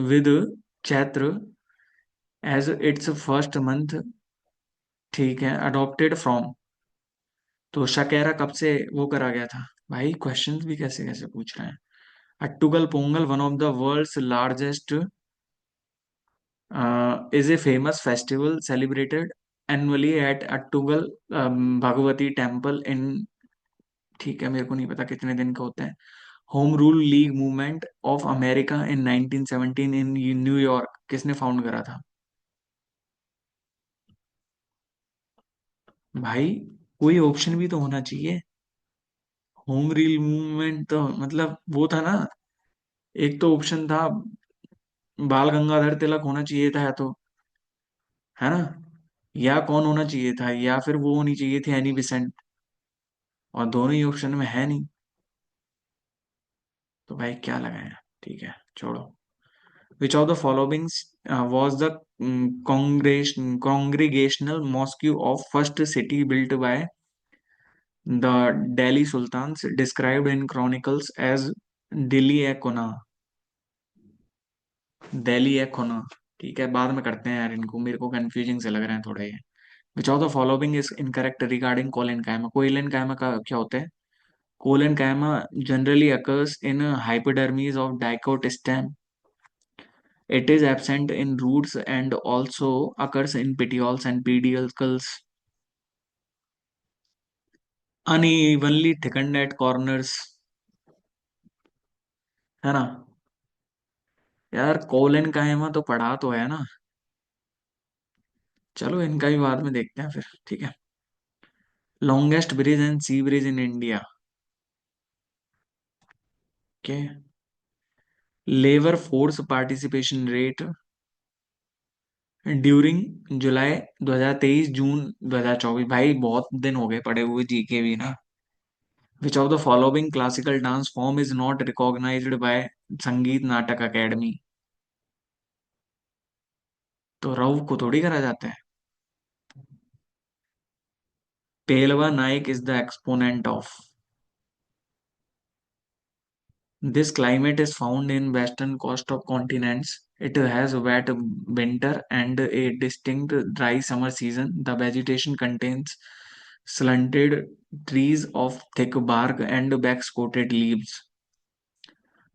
with Chaitra as its first month, ठीक है, अडॉप्टेड फ्रॉम। तो शकेरा कब से वो करा गया था? भाई क्वेश्चंस भी कैसे कैसे पूछ रहे हैं। Attukal Pongal, one of the world's largest, is a famous festival celebrated annually at Attukal Bhagavathy temple in, ठीक है, मेरे को नहीं पता कितने दिन का होता है। Home rule league movement of America in 1917 in New York किसने फाउंड करा था? भाई कोई ऑप्शन भी तो होना चाहिए। होम रूल मूवमेंट तो मतलब वो था ना, एक तो ऑप्शन था बाल गंगाधर तिलक होना चाहिए था, या तो, है ना, या कौन होना चाहिए था, या फिर वो होनी चाहिए थी एनी बिसेंट, और दोनों ही ऑप्शन में है नहीं। तो भाई क्या लगाया? ठीक है, छोड़ो। विच of the followings was the congregational mosque of first city built by the Delhi Sultans described in chronicles as Delhi-e-Quna? Delhi-e-Quna, ठीक है, बाद में करते हैं यार इनको, मेरे को कंफ्यूजिंग से लग रहे हैं थोड़े ये। विच of the following is incorrect regarding कोलेन कायमा? कोलेन कायमा का क्या होता है? कोलेन कायमा generally occurs in hypodermis of dicot stem. It is absent in roots and also occurs in petioles and pedicels. Unevenly thickened at corners, है ना? यार कोलेन कायमा तो पढ़ा तो है ना। चलो इनका भी बाद में देखते हैं फिर, ठीक है। Longest bridge and sea bridge in India, के labour force participation rate during July 2023 June 2024? भाई बहुत दिन हो गए पढ़े हुए जीके भी ना। Which of the following classical dance form is not recognised by Sangeet Natak academy? तो रऊ को थोड़ी करा जाता है। Pelva Naik is the exponent of. This climate is found in western coast of continents. It has wet winter and a distinct dry summer season. The vegetation contains stunted trees of thick bark and wax-coated leaves.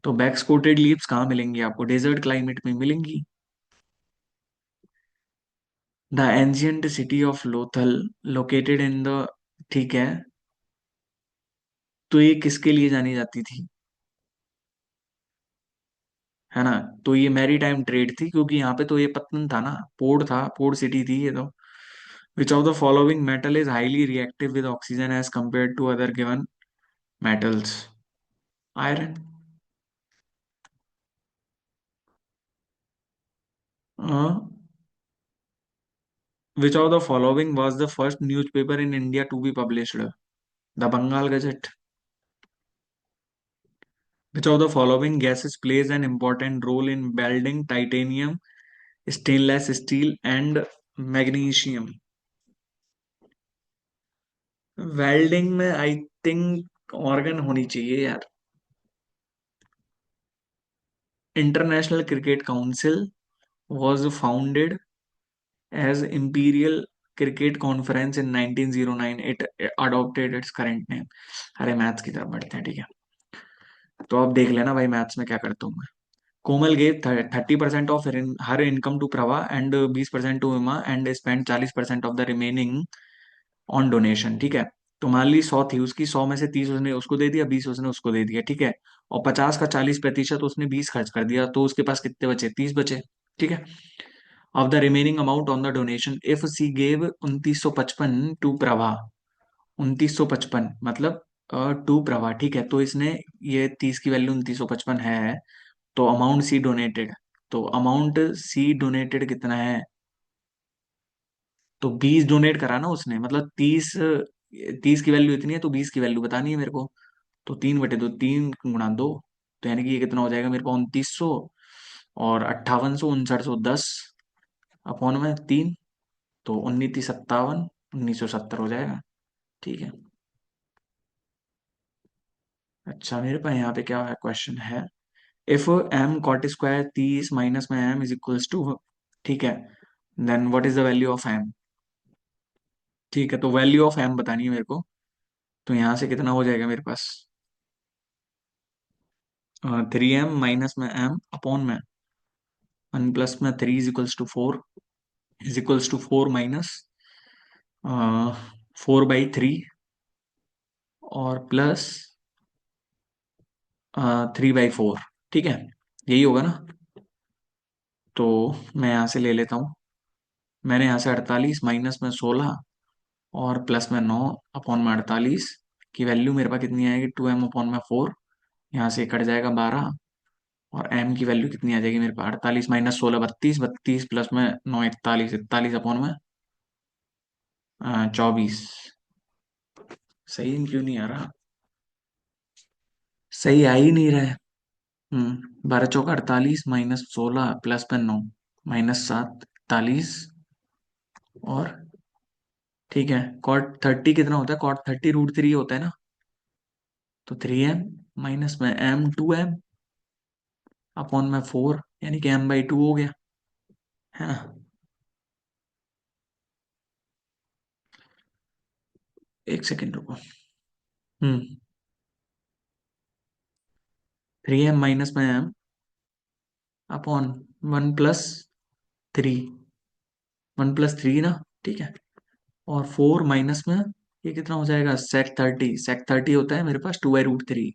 तो backs coated leaves कहाँ मिलेंगी आपको? Desert climate में मिलेंगी। The ancient city of Lothal located in the, ठीक है, तो ये किसके लिए जानी जाती थी, है ना? तो ये मैरी टाइम ट्रेड थी, क्योंकि यहाँ पे तो ये पत्तन था ना, पोर्ट था, पोर्ट सिटी थी ये तो। Which of the following metal is highly reactive with oxygen as compare to other given metals? Iron. Which of the following was the first news paper in India to be published? The Bengal gazette. Which of the following gases plays an important role in welding titanium, stainless steel and magnesium? Welding में I think argon होनी चाहिए यार। International cricket council was founded as Imperial Cricket Conference in 1909. It adopted its current name. अरे maths की तरफ बढ़ते हैं, ठीक है। तो अब देख लेना भाई मैथ्स में क्या करता हूँ मैं। Komal gave 30% of her income to Prabha and 20% to Uma and spend 40% of the remaining on donation, ठीक है। तो मान ली 100 थी उसकी, 100 में से 30 उसने उसको दे दिया, 20 उसने उसको दे दिया, ठीक है। और 50 का 40% उसने 20 खर्च कर दिया, तो उसके पास कितने बचे? 30 बचे, ठीक है। Of the remaining amount on the donation if she gave 2955 to Prabha, 2955 मतलब टू प्रभा, ठीक है। तो इसने, ये 30 की वैल्यू 2955 है, तो अमाउंट सी डोनेटेड, तो अमाउंट सी डोनेटेड कितना है? तो 20 डोनेट करा ना उसने, मतलब 30, 30 की वैल्यू इतनी है तो 20 की वैल्यू बतानी है मेरे को। तो 3/2, 3 गुणा 2, तो यानी कि ये कितना हो जाएगा मेरे को? 2900 और 5800, 5910 अपॉन में 3, तो 1957, 1970 हो जाएगा, ठीक है। अच्छा मेरे पास यहाँ पे क्या क्वेश्चन है? If M cot square 30 minus में एम इज इक्वल्स टू, ठीक है, then what is the value of M. ठीक है, तो वैल्यू ऑफ एम बतानी है मेरे को। तो यहाँ से कितना हो जाएगा मेरे पास, 3m माइनस में एम अपॉन में 1 प्लस में 3 is equals to 4, is equals to 4 minus 4/3 और प्लस 3/4। ठीक है, यही होगा ना। तो मैं यहाँ से ले लेता हूँ, मैंने यहाँ से 48 माइनस में 16 और प्लस में 9 अपॉन में 48 की वैल्यू मेरे पास कितनी आएगी, 2m अपॉन में 4, यहाँ से कट जाएगा 12, और m की वैल्यू कितनी आ जाएगी मेरे पास, 48 माइनस 16 32, 32 प्लस में 9 41, 41 अपॉन में 24। सही क्यों नहीं आ रहा, सही आ ही नहीं रहा है। 12 चौका 48 माइनस 16 प्लस में 9 -7 41, और ठीक है, कॉट 30 कितना होता है, कॉट 30 √3 होता है ना। तो 3m माइनस में m 2m अपॉन में 4, यानी कि m/2 हो गया, है ना। एक सेकेंड रुको। 3m माइनस में m अपॉन 1+3, 1+3 ना, ठीक है, और 4 माइनस में ये कितना हो जाएगा, sec 30, sec 30 होता है मेरे पास 2/√3,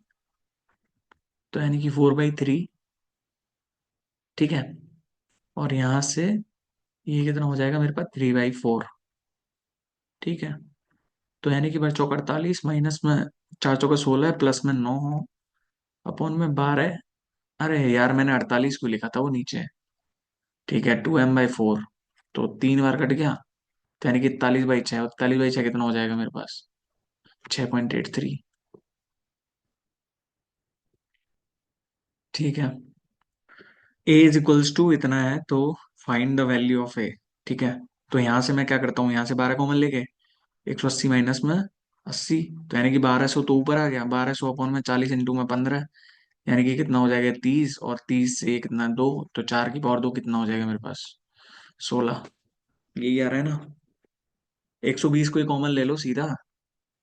तो यानी कि 4/3। ठीक है, और यहाँ से ये कितना हो जाएगा मेरे पास, 3/4। ठीक है, तो यानी कि 12 चौका 48 माइनस में 4 चौका 16 प्लस में 9 अपॉन में 12। अरे यार मैंने 48 को लिखा था वो नीचे। ठीक है, 2m/4, तो 3 बार कट गया, तो यानी कि 41/6, 41/6 कितना हो जाएगा मेरे पास, 6.83। ठीक है, ए इज इक्वल्स टू इतना है, तो फाइंड द वैल्यू ऑफ ए। ठीक है, तो यहाँ से मैं क्या करता हूँ, यहाँ से 12 कॉमन लेके 180 माइनस में 80, तो यानी कि 1200 तो ऊपर आ गया, 1200 अपॉन में 40 इंटू में 15, यानी कि कितना हो जाएगा 30, और 30 से कितना 2, तो 4 की पावर 2 कितना हो जाएगा मेरे पास, 16। यही आ रहा है ना। 120 को ही कॉमन ले लो सीधा,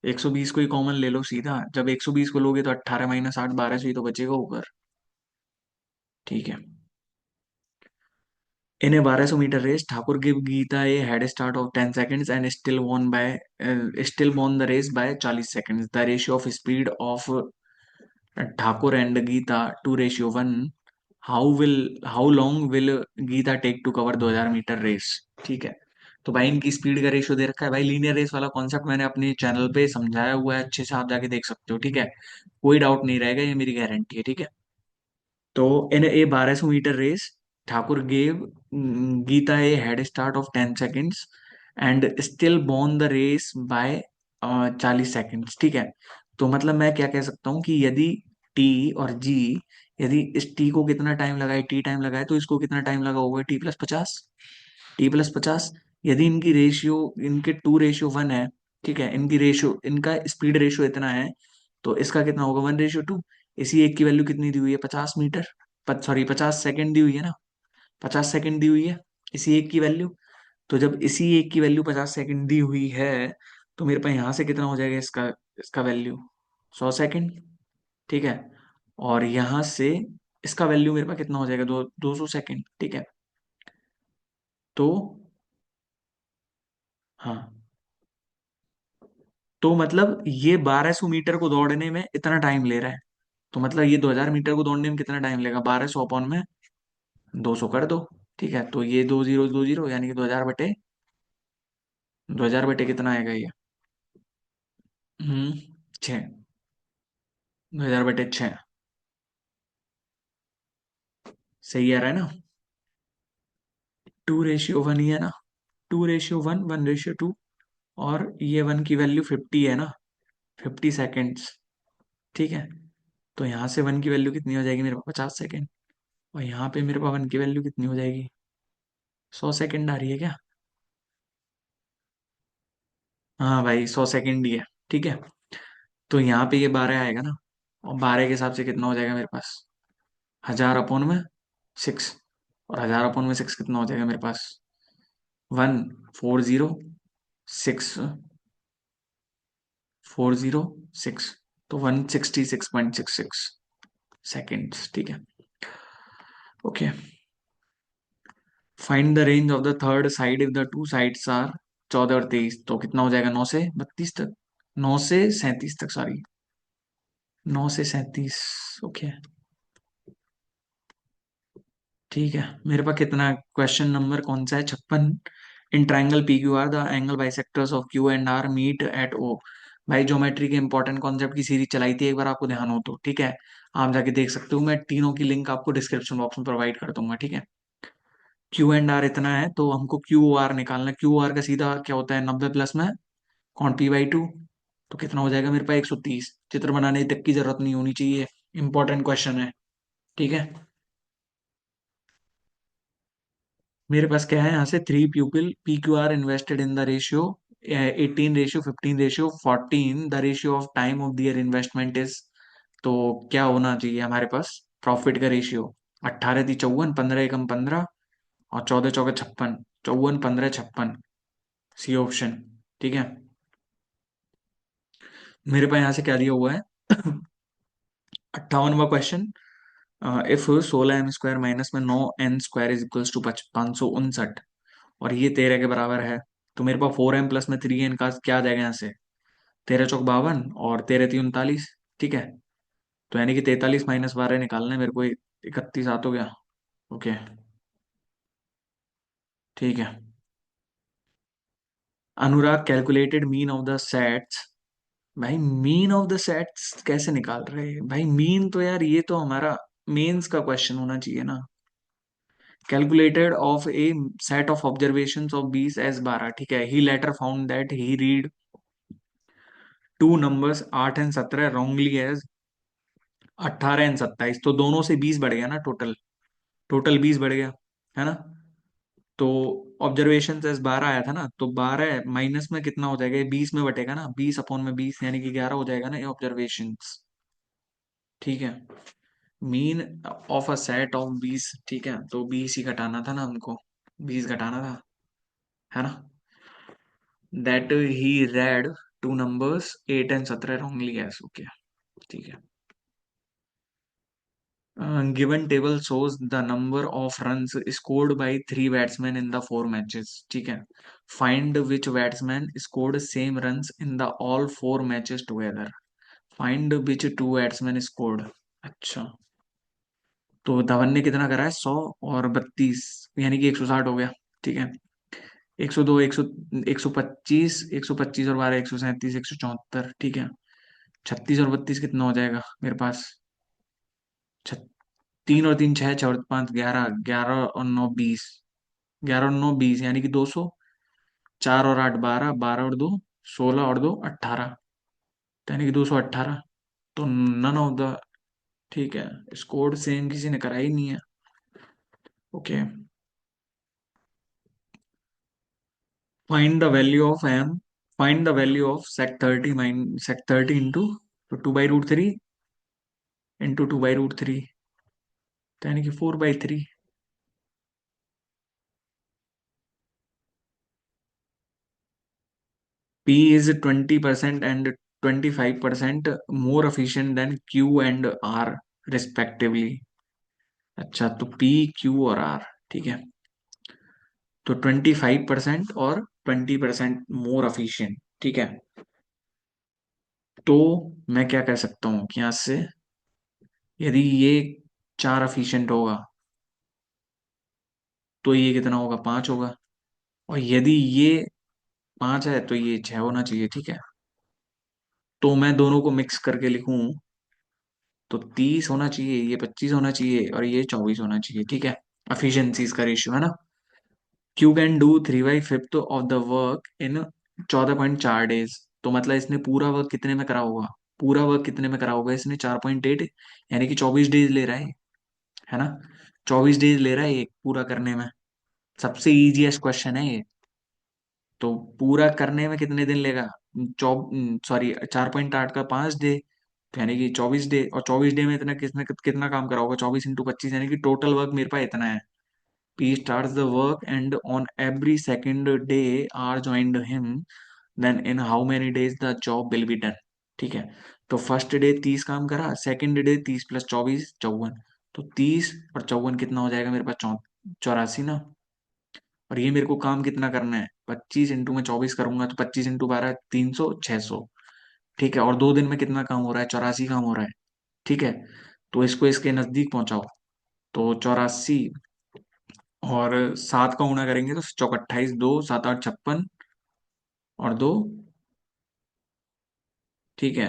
120 को ही कॉमन ले लो सीधा, जब 120 को लोगे तो 18 माइनस 8 1200 ही तो बचेगा ऊपर। ठीक है, In a 1200 meter race, Thakur gave Geeta a head start of 10 seconds and still won the race by 40 seconds. The ratio of speed of Thakur and Geeta to ratio 1. How long will Geeta take to cover 2000 metre race. ठीक है, तो भाई इनकी speed का ratio दे रखा है, भाई linear race वाला कॉन्सेप्ट मैंने अपने चैनल पे समझाया हुआ है अच्छे से, आप जाके देख सकते हो। ठीक है, कोई डाउट नहीं रहेगा, ये मेरी गारंटी है। ठीक है, तो in a 1200 metre race Thakur gave Geeta a head start of 10 seconds and still won the race by 40 seconds। ठीक है, तो मतलब मैं क्या कह सकता हूँ कि यदि टी और जी, यदि इस टी को कितना टाइम लगा है, टी टाइम लगा है, तो इसको कितना टाइम लगा होगा, T+50, T+50। यदि इनकी रेशियो, इनके 2:1 है, ठीक है, इनकी रेशियो, इनका स्पीड रेशियो इतना है, तो इसका कितना होगा, 1:2। इसी एक की वैल्यू कितनी दी हुई है, 50 मीटर, सॉरी 50 सेकेंड दी हुई है ना, 50 सेकेंड दी हुई है इसी एक की वैल्यू। तो जब इसी एक की वैल्यू 50 सेकेंड दी हुई है, तो मेरे पास यहाँ से कितना हो जाएगा इसका, इसका वैल्यू 100 सेकेंड। ठीक है, और यहाँ से इसका वैल्यू मेरे पास कितना हो जाएगा, 200 सेकेंड। ठीक है, तो हाँ, तो मतलब ये 1200 मीटर को दौड़ने में इतना टाइम ले रहा है, तो मतलब ये 2000 मीटर को दौड़ने में कितना टाइम लेगा, 1200 अपॉन में 200 कर दो। ठीक है, तो ये 2 0 2 0, यानी कि 2000 बटे कितना आएगा ये, 6, 2000/6। सही आ रहा है ना। 2:1 ही है ना, 2:1, 1:2, और ये 1 की वैल्यू 50 है ना, 50 सेकेंड्स। ठीक है, तो यहाँ से 1 की वैल्यू कितनी हो जाएगी मेरे पास, 50 सेकेंड, और यहाँ पे मेरे पास 1 की वैल्यू कितनी हो जाएगी, 100 सेकेंड आ रही है क्या। हाँ भाई, 100 सेकेंड ही है। ठीक है, तो यहाँ पे ये 12 आएगा ना, और 12 के हिसाब से कितना हो जाएगा मेरे पास, 1000/6। और 1000/6 कितना हो जाएगा मेरे पास? 140 6 तो 166.66 सेकेंड्स, ठीक है। Okay. Find the range of the third side if the two sides are 14 और 23, तो कितना हो जाएगा? 9 से 32 तक, 9 से 37 तक, सॉरी, 9 से 37। ओके, ठीक है। मेरे पास कितना, क्वेश्चन नंबर कौन सा है? 56। In triangle P Q R the angle bisectors of Q and R meet at O. भाई ज्योमेट्री के इंपॉर्टेंट कॉन्सेप्ट की सीरीज चलाई थी, एक बार आपको ध्यान हो तो, ठीक है। आप जाके देख सकते हो, मैं तीनों की लिंक आपको डिस्क्रिप्शन बॉक्स में प्रोवाइड कर दूंगा, ठीक है। क्यू एंड आर इतना है, तो हमको क्यू आर निकालना है। क्यू आर का सीधा क्या होता है? 90 प्लस में कौन P/2। तो कितना हो जाएगा मेरे पास? 130। चित्र बनाने तक की जरूरत नहीं होनी चाहिए, इंपॉर्टेंट क्वेश्चन है, ठीक है। मेरे पास क्या है यहाँ से? 3 pupil PQR invested in the ratio 18:15:14, the ratio of time of their investment is. तो क्या होना चाहिए हमारे पास प्रॉफिट का रेशियो? 18 × 3 = 54, 15 × 15 और 14 × 4 = 56। 54 15 56, सी ऑप्शन, ठीक है। मेरे पास यहाँ से क्या दिया हुआ है? 58वां क्वेश्चन। इफ 16m² माइनस में 9n² इज इक्वल्स टू 559, और ये 13 के बराबर है, तो मेरे पास 4m प्लस में 3n का क्या आ जाएगा यहाँ से? 13 × 4 = 52 और 13 × 3 = 39, ठीक है। तो यानी कि 43 - 12 निकालना है मेरे को। 31 हो गया। ओके, ठीक है। Anurag calculated mean of the sets. भाई मीन ऑफ द सेट्स कैसे निकाल रहे हैं भाई? मीन तो यार ये तो हमारा मेंस का क्वेश्चन होना चाहिए ना। Calculated of a set of observation of 20 S 12, ठीक है। He later found that he read two numbers 8 और 17 रॉन्गली एज 18 और 27, तो दोनों से 20 बढ़ गया ना, टोटल। टोटल 20 बढ़ गया, है ना। तो ऑब्जर्वेशन एज 12 आया था ना, तो 12 माइनस में कितना हो जाएगा? 20 में बटेगा ना, 20/20 यानी कि 11 हो जाएगा ना ये ऑब्जर्वेशन, ठीक है। Mean of a set of 20, ठीक है, तो 20 ही घटाना था ना हमको, 20 घटाना था, है ना। That he red to numbers 8 और 17 रॉन्गली एज, ओके, ठीक है। Given table shows the number of runs scored by 3 batsmen in the 4 matches, ठीक है। Find which batsman scored same runs in the all 4 matches together। Find which 2 batsmen scored। अच्छा, तो धवन ने कितना करा है? 100 और 32, यानी कि 160 हो गया, ठीक है। 102, 125, 125 और 12, 137, 174, ठीक है। 36 और 32 कितना हो जाएगा मेरे पास? 3 और 3 6, 6 और 5 11, 11 और 9 20, 11 और 9 20 यानी कि 200। 4 और 8 12, 12 और 2 16 और 2 18, तो यानी कि 218। तो नन ऑफ द, ठीक है, स्कोर सेम किसी ने करा ही नहीं है। Okay. Find the value of M. Find the value of sec 30 minus sec 30 into, तो 2/√3 इंटू 2/√3, तो यानी कि 4/3। P is 20% and 25% more efficient than Q and R respectively। अच्छा, तो P, Q और R, ठीक है। तो 25% और 20% मोर एफिशिएंट, ठीक है। तो मैं क्या कह सकता हूँ कि यहाँ से, यदि ये 4 एफिशिएंट होगा, तो ये कितना होगा? 5 होगा। और यदि ये 5 है, तो ये 6 होना चाहिए, ठीक है। तो मैं दोनों को मिक्स करके लिखूं, तो 30 होना चाहिए, ये 25 होना चाहिए और ये 24 होना चाहिए, ठीक है। एफिशिएंसीज का रेशियो, है ना। Q can do 3/5 of the work in 14.4 days. तो मतलब इसने पूरा वर्क कितने में करा होगा? पूरा वर्क कितने में करा होगा इसने? 4.8, यानी कि 24 डेज ले रहा है ना। 24 डेज ले रहा है ये पूरा करने में। सबसे इजीएस्ट क्वेश्चन है ये। तो पूरा करने में कितने दिन लेगा? चौ सॉरी, 4.8 का 5 डे, तो यानी कि 24 डे, और 24 डे में इतना किसने कितना काम करा होगा, 24 × 25, यानी कि टोटल वर्क मेरे पास इतना है। P starts the work and on every second day R joined him, then in how many days the job will be done। ठीक है, तो फर्स्ट डे 30 काम करा, सेकंड डे 30 + 24 54, तो 30 और 54 कितना हो जाएगा मेरे पास, 84 ना। और ये मेरे को काम कितना करना है, 25 × मैं 24 करूंगा तो 25 × 12 300 600। ठीक है, और 2 दिन में कितना काम हो रहा है, 84 काम हो रहा है। ठीक है, तो इसको इसके नजदीक पहुंचाओ। तो 84 और 7 का गुणा करेंगे तो चौक 28, 2 7 8 56 और 2, ठीक है,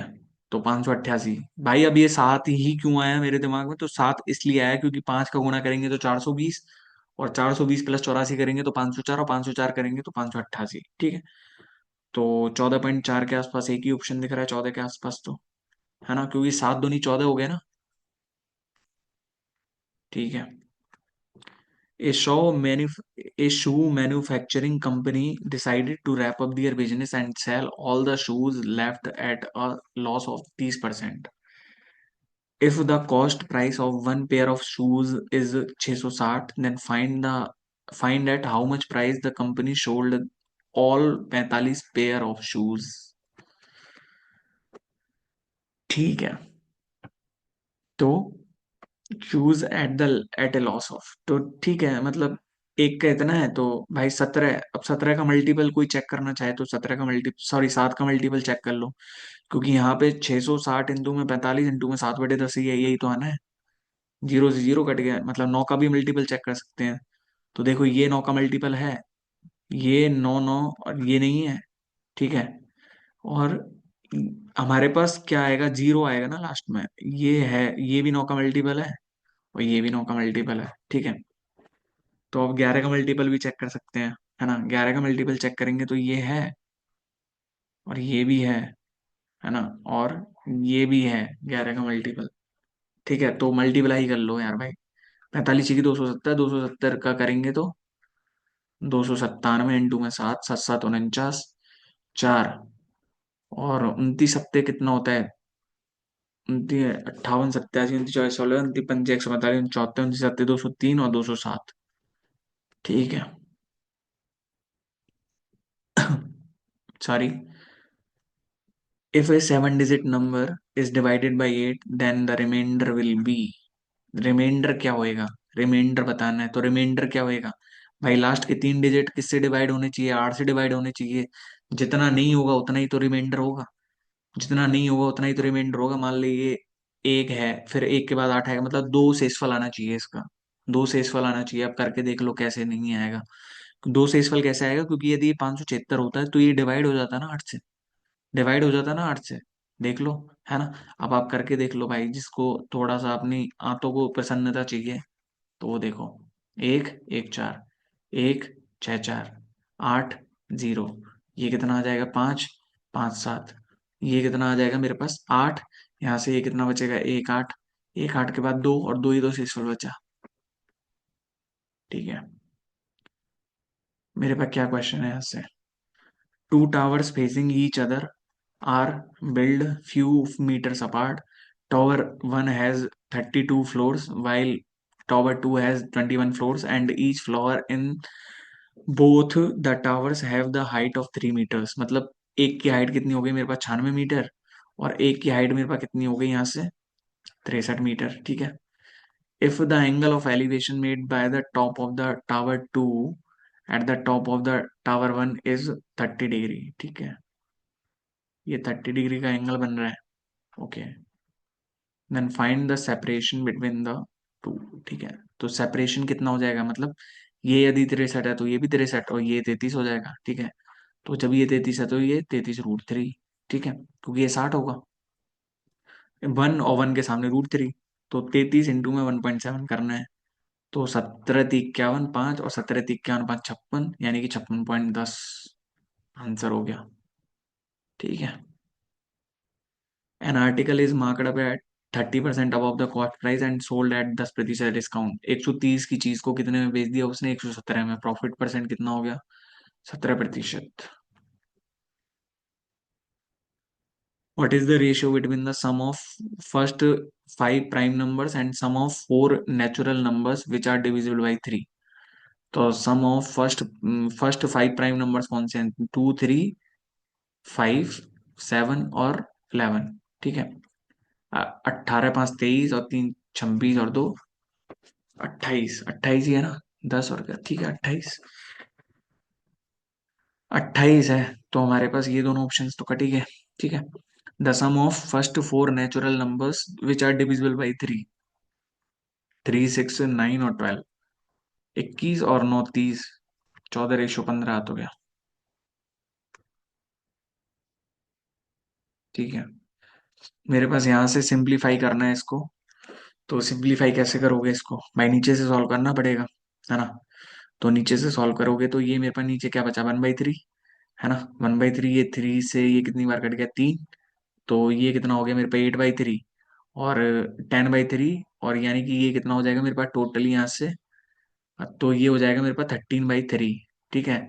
तो 588। भाई अब ये 7 ही क्यों आया मेरे दिमाग में, तो 7 इसलिए आया क्योंकि 5 का गुणा करेंगे तो 420, और 420 + 84 करेंगे तो 504, और 504 करेंगे तो 588। ठीक है, तो 14.4 के आसपास एक ही ऑप्शन दिख रहा है, 14 के आसपास तो, है ना, क्योंकि 7 दूनी 14 हो गए ना। ठीक है, A shoe, a shoe manufacturing company decided to wrap up their business and sell all the shoes left at a loss of 30%. If the cost price of one pair of shoes is 660, then find at how much price the company sold all 45 pair of shoes। ठीक है, तो shoes at a loss of, तो ठीक है, मतलब एक का इतना है तो भाई 17। अब 17 का मल्टीपल कोई चेक करना चाहे तो 17 का मल्टीपल, सॉरी 7 का मल्टीपल चेक कर लो, क्योंकि यहाँ पे 660 इंटू में 45 इंटू में 7/10 ही है, यही तो आना है। जीरो से जीरो कट गया, मतलब 9 का भी मल्टीपल चेक कर सकते हैं। तो देखो ये 9 का मल्टीपल है, ये 9 9 और ये नहीं है। ठीक है, और हमारे पास क्या आएगा, जीरो आएगा ना लास्ट में, ये है, ये भी 9 का मल्टीपल है और ये भी 9 का मल्टीपल है। ठीक है, तो अब 11 का मल्टीपल भी चेक कर सकते हैं, है ना, 11 का मल्टीपल चेक करेंगे तो ये है और ये भी है ना, और ये भी है 11 का मल्टीपल। ठीक है, तो मल्टीप्लाई कर लो यार भाई, 45 की 270, 270 का करेंगे तो 297 इंटू में 7, 7 7 49, 4, और 29 सत्ते कितना होता है, 58 87 29 44 29 पंजे 145 74 29 203 और 207। ठीक है, sorry, if a 7 digit number is divided by 8 then the remainder will be, remainder क्या होएगा, रिमाइंडर बताना है तो रिमाइंडर क्या होएगा। भाई लास्ट के 3 डिजिट किससे डिवाइड होने चाहिए, 8 से डिवाइड होने चाहिए। जितना नहीं होगा उतना ही तो रिमाइंडर होगा, जितना नहीं होगा उतना ही तो रिमाइंडर होगा। मान लीजिए एक है, फिर एक के बाद 8 आएगा, मतलब 2 शेषफल आना चाहिए इसका, 2 शेषफल आना चाहिए। अब करके देख लो कैसे नहीं आएगा, 2 शेषफल कैसे आएगा, क्योंकि यदि ये 576 होता है तो ये डिवाइड हो जाता है ना 8 से, डिवाइड हो जाता ना 8 से, देख लो, है ना। अब आप करके देख लो भाई, जिसको थोड़ा सा अपनी आंतों को प्रसन्नता चाहिए तो वो देखो, 1 1 4, 1 6 4, 8 0, ये कितना आ जाएगा, 5 5 7, ये कितना आ जाएगा मेरे पास 8, यहाँ से ये कितना बचेगा, 1 8, 1 8 के बाद 2, और दो ही दो शेषफल बचा। ठीक है, मेरे पास क्या क्वेश्चन है यहाँ से। Two towers facing each other are built few meters apart. Tower 1 has 32 floors, while Tower 2 has 21 floors, and each floor in both the towers have the height of 3 meters। मतलब एक की हाइट कितनी हो गई मेरे पास, 96 मीटर, और एक की हाइट मेरे पास कितनी हो गई यहाँ से, 63 मीटर। ठीक है, if the angle of elevation made by the top of the tower 2 at the top of the tower 1 is 30 degree. ठीक है, ये 30 डिग्री का एंगल बन रहा है। Okay, then find the separation between the two. ठीक है, तो सेपरेशन कितना हो जाएगा, मतलब ये यदि 63 है तो ये भी 63 और ये 33 हो जाएगा। ठीक है, तो जब ये 33 है तो ये 33√3। ठीक है, क्योंकि ये 60 होगा, 1 और 1 के सामने √3, तो 33 इंटू में 1.7 करना है। तो 17 × 3 = 51 5, और 17 × 3 = 5 56, यानी कि 56.10 आंसर हो गया। ठीक है, an article is marked up at 30% above the cost price and sold at 10% discount. 130 की चीज को कितने में बेच दिया उसने, 117 में, प्रॉफिट परसेंट कितना हो गया, 17%। What is the ratio between the sum of first five prime numbers and sum of four natural numbers which are divisible by three? तो sum of first five prime numbers कौन से हैं? 2, 3, 5, 7 और 11। ठीक है। 18, 5, 23 और 3, 26 और 2, 28। 28 ही है ना? 10 और क्या? ठीक है, 28। 28 है। तो हमारे पास ये दोनों ऑप्शंस तो कट ही गए। ठीक है। The sum of first four natural numbers which are divisible by three. 3, 6, 9 और 12। 21 और 9, 30। 14:15 तो गया। ठीक है। मेरे पास यहाँ से सिंप्लीफाई करना है इसको। तो सिंप्लीफाई कैसे करोगे इसको भाई? नीचे से सॉल्व करना पड़ेगा, है ना? तो नीचे से सॉल्व करोगे तो ये मेरे पास नीचे क्या बचा? 1/3, है ना? 1/3, ये थ्री से ये कितनी बार कट गया? 3। तो ये कितना हो गया मेरे पास? 8/3 और 10/3। और यानी कि ये कितना हो जाएगा मेरे पास टोटली यहाँ से? तो ये हो जाएगा मेरे पास 13/3। ठीक है।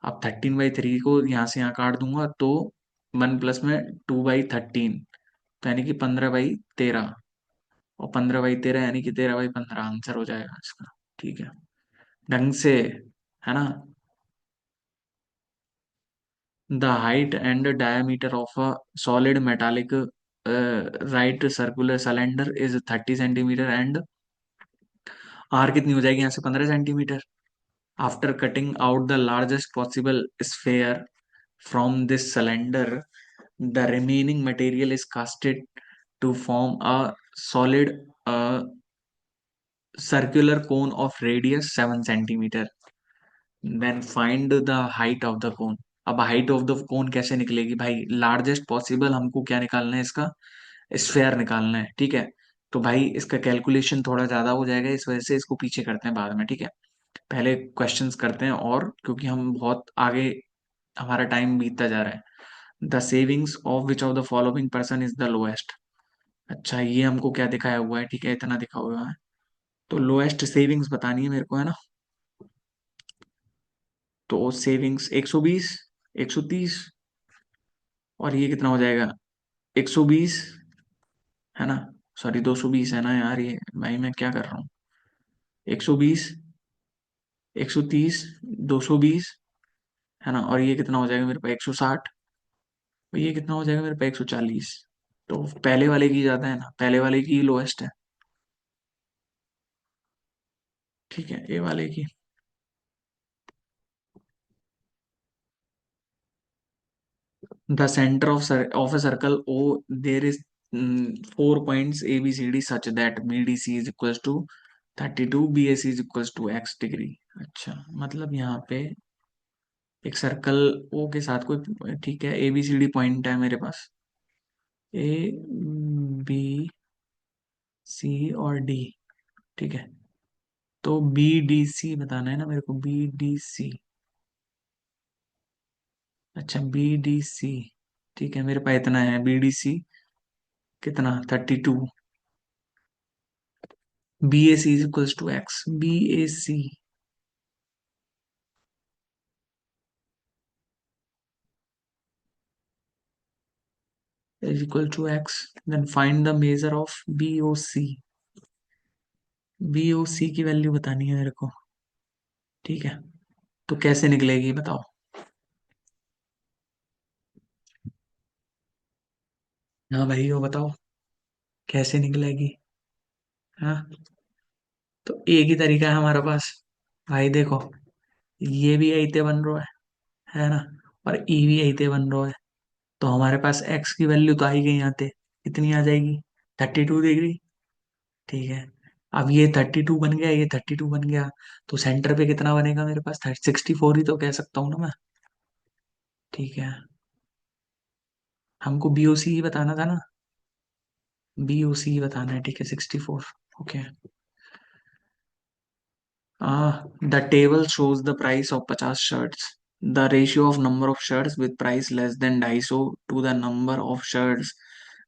अब 13/3 को यहाँ से यहाँ काट दूंगा तो 1 प्लस में 2/13, तो यानी कि 15/13। और 15/13 यानी कि 13/15 आंसर हो जाएगा इसका। ठीक है। ढंग से, है ना? The height and diameter of a solid metallic right circular cylinder is 30 centimetre and R कितनी हो जाएगी यहाँ से? 15 centimetre. After cutting out the largest possible sphere from this cylinder the remaining material is casted to form a solid circular cone of radius 7 centimetre. Then find the height of the cone. अब height of the कोन कैसे निकलेगी भाई? Largest possible हमको क्या निकालना है? इसका sphere निकालना है। ठीक है। तो भाई इसका कैलकुलेशन थोड़ा ज्यादा हो जाएगा, इस वजह से इसको पीछे करते हैं बाद में। ठीक है। पहले क्वेश्चंस करते हैं, और क्योंकि हम बहुत आगे, हमारा टाइम बीतता जा रहा है। The savings of which of the following person is the lowest. अच्छा, ये हमको क्या दिखाया हुआ है? ठीक है, इतना दिखा हुआ है। तो लोएस्ट सेविंग्स बतानी है मेरे को, है ना? तो सेविंग्स 120, 130, और ये कितना हो जाएगा? 120, है ना? सॉरी, 220 है ना यार, ये भाई मैं क्या कर रहा हूँ? 120, 130, 220, है ना? और ये कितना हो जाएगा मेरे पास? 160। और ये कितना हो जाएगा मेरे पास? 140। तो पहले वाले की ज्यादा है ना, पहले वाले की लोएस्ट है। ठीक है, ए वाले की। The centre of a circle O there is 4 points A B C D such that B D C is equal to 32, B A C is equal to x degree. अच्छा, मतलब यहाँ पे एक सर्कल ओ के साथ कोई, ठीक है, A B C D point है मेरे पास। ए, बी, सी और डी। ठीक है। तो बी डी सी बताना है ना मेरे को, बी डी सी। अच्छा, बी डी सी। ठीक है, मेरे पास इतना है बी डी सी। कितना? 32। B A C is equal to X. B A C is equal to X. Then find the measure of B O C. बी ओ सी की वैल्यू बतानी है मेरे को। ठीक है। तो कैसे निकलेगी बताओ? हाँ भाई, वो बताओ कैसे निकलेगी। हाँ, तो एक ही तरीका है हमारे पास। भाई देखो, ये भी यही ते बन रहा है ना? और ई भी यही ते बन रहा है। तो हमारे पास एक्स की वैल्यू तो आई गई यहाँ पे। कितनी आ जाएगी? 32 डिग्री। ठीक है। अब ये 32 बन गया, ये 32 बन गया। तो सेंटर पे कितना बनेगा मेरे पास? 64 ही तो कह सकता हूँ ना मैं। ठीक है। हमको बीओसी ही बताना था ना। बीओसी ही बताना है, ठीक है, 64। Okay. The table shows the price of 50 shirts. The ratio of number of shirts with price less than 250 to the number of shirts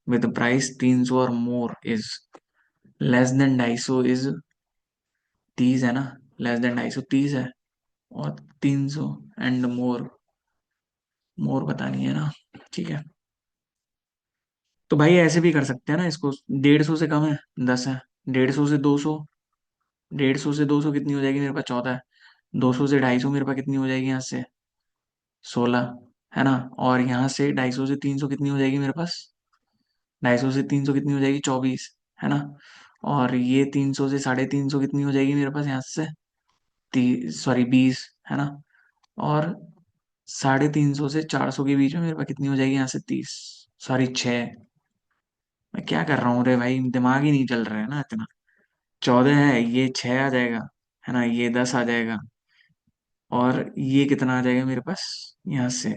with the price 300 or more is less than 250 is 30, है ना? Less than 250 30 है। और 300 and more, मोर बतानी है ना? ठीक है। तो भाई ऐसे भी कर सकते हैं ना इसको, 150 से कम है, 10 है, 150 से 200, 150 से 200 कितनी हो जाएगी मेरे पास, 14 है, 200 से 250 मेरे पास कितनी हो जाएगी यहाँ से, 16, है ना। और यहाँ से 250 से 300 कितनी हो जाएगी मेरे पास, 250 से 300 कितनी हो जाएगी, 24, है ना। और ये 300 से 350 कितनी हो जाएगी मेरे पास यहाँ से, सॉरी 20, है ना। और 350 से 400 के बीच में मेरे पास कितनी हो जाएगी यहाँ से, 30, सॉरी 6। मैं क्या कर रहा हूँ रे भाई, दिमाग ही नहीं चल रहा है ना इतना। 14 है, ये 6 आ जाएगा, है ना, ये 10 आ जाएगा। और ये कितना आ जाएगा मेरे पास यहाँ से,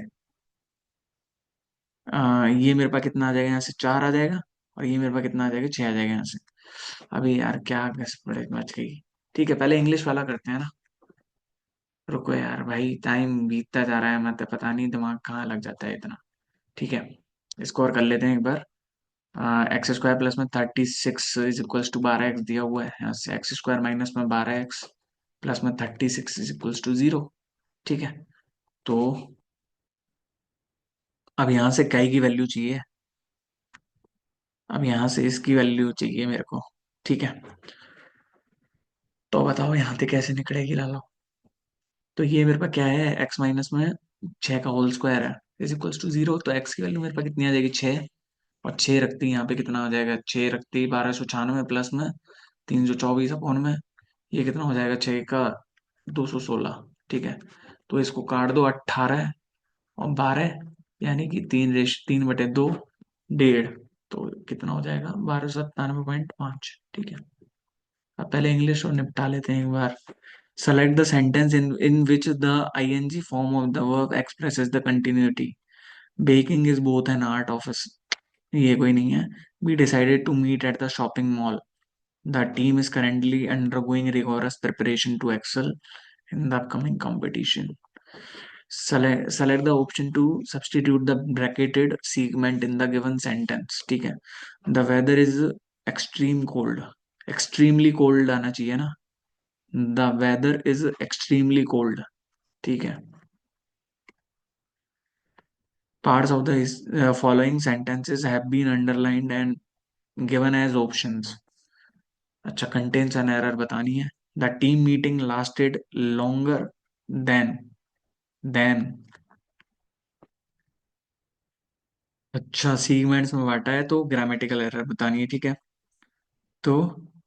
ये मेरे पास कितना आ जाएगा यहाँ से, 4 आ जाएगा। और ये मेरे पास कितना आ जाएगा, 6 आ जाएगा यहाँ से। अभी यार क्या घस पड़े बच गई। ठीक है, पहले इंग्लिश वाला करते हैं ना। रुको यार भाई, टाइम बीतता जा रहा है, मतलब पता नहीं दिमाग कहाँ लग जाता है इतना। ठीक है, इसको और कर लेते हैं एक बार। एक्स स्क्वायर प्लस में 36 इज इक्वल्स टू 12 एक्स दिया हुआ है, यहाँ से एक्स स्क्वायर माइनस में 12 एक्स प्लस में 36 इज इक्वल्स टू 0। ठीक है, तो अब यहाँ से काई की वैल्यू चाहिए, अब यहाँ से इसकी वैल्यू चाहिए मेरे को। ठीक है, तो बताओ यहाँ से कैसे निकलेगी लालो। तो ये मेरे पास क्या है, एक्स माइनस में 6 का होल स्क्वायर है इज इक्वल्स टू 0, तो एक्स की वैल्यू मेरे पास कितनी आ जाएगी, 6। और 6 रखती यहाँ पे कितना हो जाएगा, 6 रखती 1296 प्लस में 324 अपॉन में, ये कितना हो जाएगा, 6 का 216। ठीक है, तो इसको काट दो, 18 और 12, यानी कि 3/2, 1.5, तो कितना हो जाएगा, 1297.5। ठीक है, अब पहले इंग्लिश और निपटा लेते हैं एक बार। Select the sentence in which the ING form of the verb expresses the continuity. Baking is both an art of, ये कोई नहीं है। We decided to meet at the shopping mall. The team is currently undergoing rigorous preparation to excel in the upcoming competition. Select the option to substitute the bracketed segment in the given sentence. ठीक है, the weather is extreme cold. Extremely cold आना चाहिए ना, the weather is extremely cold. ठीक है, parts of the following sentences have been underlined and given as options. अच्छा, contains an error बतानी है। The team meeting lasted longer than then. अच्छा, sequence में बांटा है तो ग्रामेटिकल एरर बतानी है, ठीक है। तो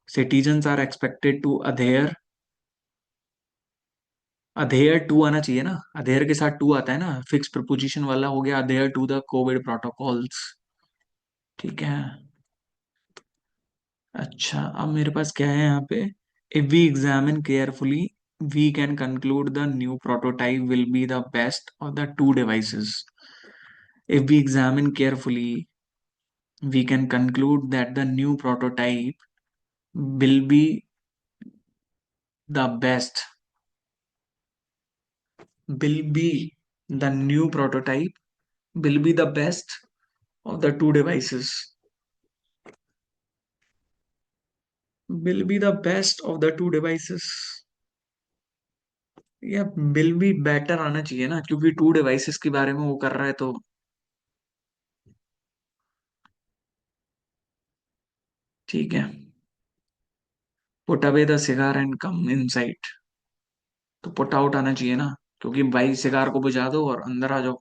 citizens are expected to adhere, adhere to आना चाहिए ना, अधेयर के साथ टू आता है ना, फिक्स प्रपोजिशन वाला हो गया, adhere to the covid protocols. ठीक है, अच्छा अब मेरे पास क्या है यहाँ पे, if we examine carefully we can conclude the new prototype will be the best of the two devices. If we examine carefully, we can conclude that the new prototype will be the best, will be the new prototype will be the best of the two devices, will be the best of the two devices, या will be better आना चाहिए ना, क्योंकि to devices के बारे में वो कर रहा है तो। ठीक है, put away the cigar and come in site, तो पुट आउट आना चाहिए ना, क्योंकि भाई सिगार को बुझा दो और अंदर आ जाओ।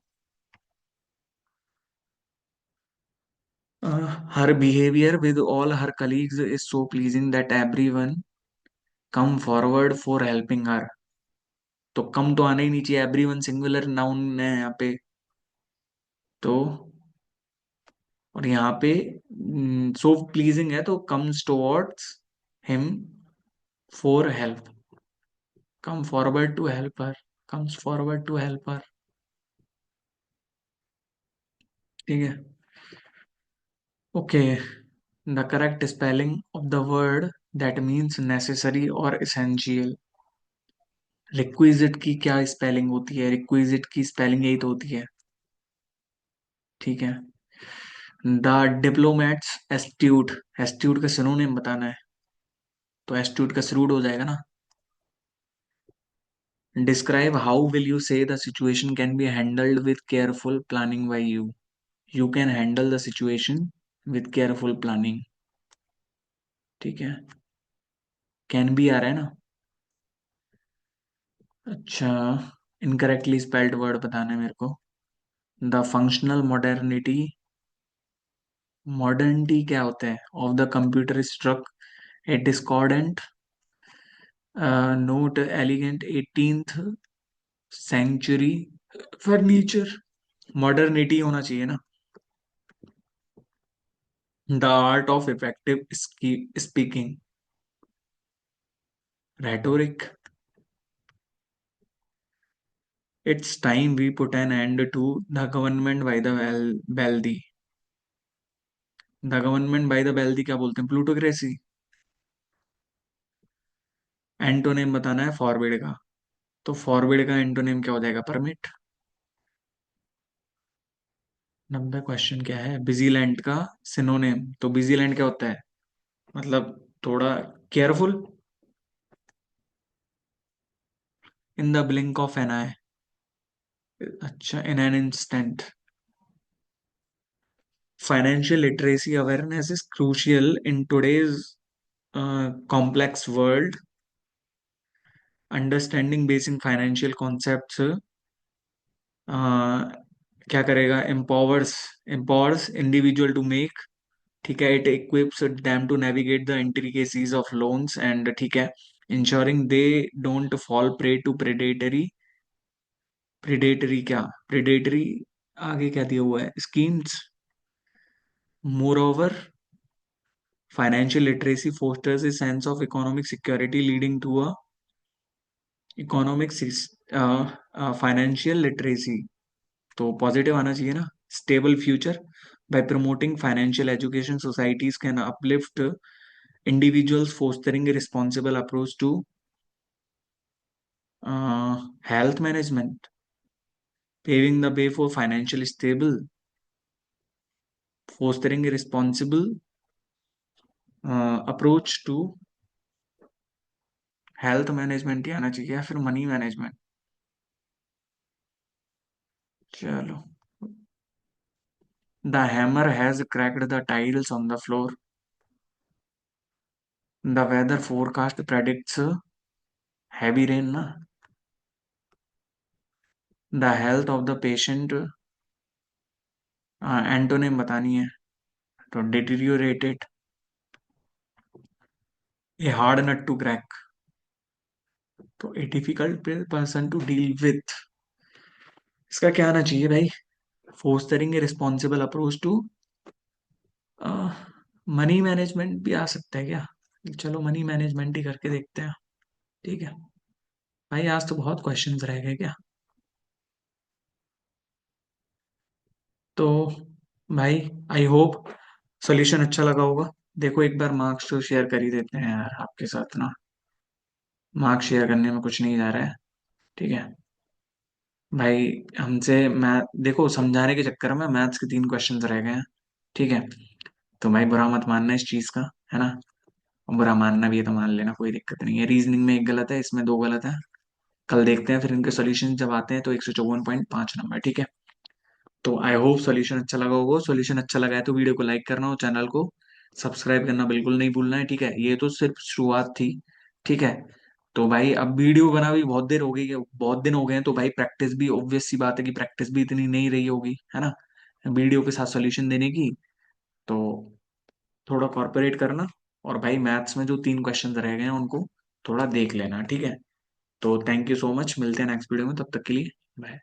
Her behavior with all her colleagues is so pleasing that everyone come forward for helping her. तो कम तो आना ही नहीं चाहिए, एवरीवन सिंगुलर नाउन है यहाँ पे तो। और यहाँ पे सो प्लीजिंग है तो comes towards him for help, come forward to help her, comes forward to help her. ठीक है, okay, the correct spelling of the word that means necessary और essential। रिक्विजिट की क्या स्पेलिंग होती है, रिक्विजिट की स्पेलिंग यही तो होती है। ठीक है, द डिप्लोमेट्स एस्ट्यूट, एस्ट्यूट का सिनोनिम बताना है, तो एस्ट्यूट का श्रूड हो जाएगा ना। डिस्क्राइब हाउ विल यू से the situation can be handled with careful planning bye you. You can handle the situation with careful planning. ठीक है। कैन भी आ रहा है ना। अच्छा, इनकरेक्टली स्पेल्ड वर्ड बताना है मेरे को। द फंक्शनल मॉडर्निटी, मॉडर्निटी क्या होता है, of the computer struck a discordant note elegant 18th century furniture. Modernity होना चाहिए ना। The art of effective speaking, rhetoric. It's time we put an end to the government by the wealthy. The government by the wealthy क्या बोलते हैं, plutocracy. Antonym बताना है forward का। तो फॉरवर्ड का एंटोनेम क्या हो जाएगा, परमिट। 90 क्वेश्चन क्या है, बिजीलैंड का सिनोनेम। तो बिजीलैंड क्या होता है, मतलब थोड़ा careful. In the blink of an eye. अच्छा, in an instant. Financial literacy awareness is crucial in today's complex world. Understanding basic financial concepts क्या करेगा, empowers, empowers individual to make. ठीक है, it equips them to navigate the intricacies of loans and, ठीक है, ensuring they don't fall prey to predatory. Predatory क्या, predatory आगे क्या दिया हुआ है, schemes. Moreover, financial literacy fosters A sense of economic security leading to a economic financial literacy. तो positive आना चाहिए ना, stable future. By promoting financial education societies can uplift individuals, fostering a responsible approach to health management, paving the way for financial stable, fostering a responsible approach to health management ही आना चाहिए, या फिर money management. चलो। The hammer has cracked the tiles on the floor. The weather forecast predicts heavy rain ना। The health of the patient, antonym बतानी है। तो deteriorated, a hard nut to crack. तो a difficult person to deal with, इसका क्या आना चाहिए भाई, fostering a responsible approach to money management भी आ सकता है क्या। चलो मनी मैनेजमेंट ही करके देखते हैं। ठीक है भाई, आज तो बहुत क्वेश्चंस रह गए क्या। तो भाई, आई होप सॉल्यूशन अच्छा लगा होगा। देखो एक बार मार्क्स तो शेयर कर ही देते हैं यार आपके साथ ना। मार्क्स शेयर करने में कुछ नहीं जा रहा है। ठीक है भाई, हमसे मैं, देखो समझाने के चक्कर में मैथ्स के 3 क्वेश्चंस रह गए हैं। ठीक है, तो भाई बुरा मत मानना इस चीज का, है ना। बुरा मानना भी है तो मान लेना, कोई दिक्कत नहीं है। रीजनिंग में एक गलत है, इसमें 2 गलत है। कल देखते हैं फिर इनके सॉल्यूशन जब आते हैं, तो 154.5 नंबर। ठीक है, तो आई होप सॉल्यूशन अच्छा लगा होगा। सॉल्यूशन अच्छा लगा है तो वीडियो को लाइक करना और चैनल को सब्सक्राइब करना बिल्कुल नहीं भूलना है। ठीक है, ये तो सिर्फ शुरुआत थी। ठीक है, तो भाई अब वीडियो बना भी बहुत देर हो गई है, बहुत दिन हो गए हैं, तो भाई प्रैक्टिस भी, ऑब्वियस सी बात है कि प्रैक्टिस भी इतनी नहीं रही होगी, है ना, वीडियो के साथ सॉल्यूशन देने की। तो थोड़ा कॉर्पोरेट करना, और भाई मैथ्स में जो 3 क्वेश्चन रह गए हैं उनको थोड़ा देख लेना। ठीक है, तो थैंक यू सो मच, मिलते हैं नेक्स्ट वीडियो में, तब तक के लिए बाय।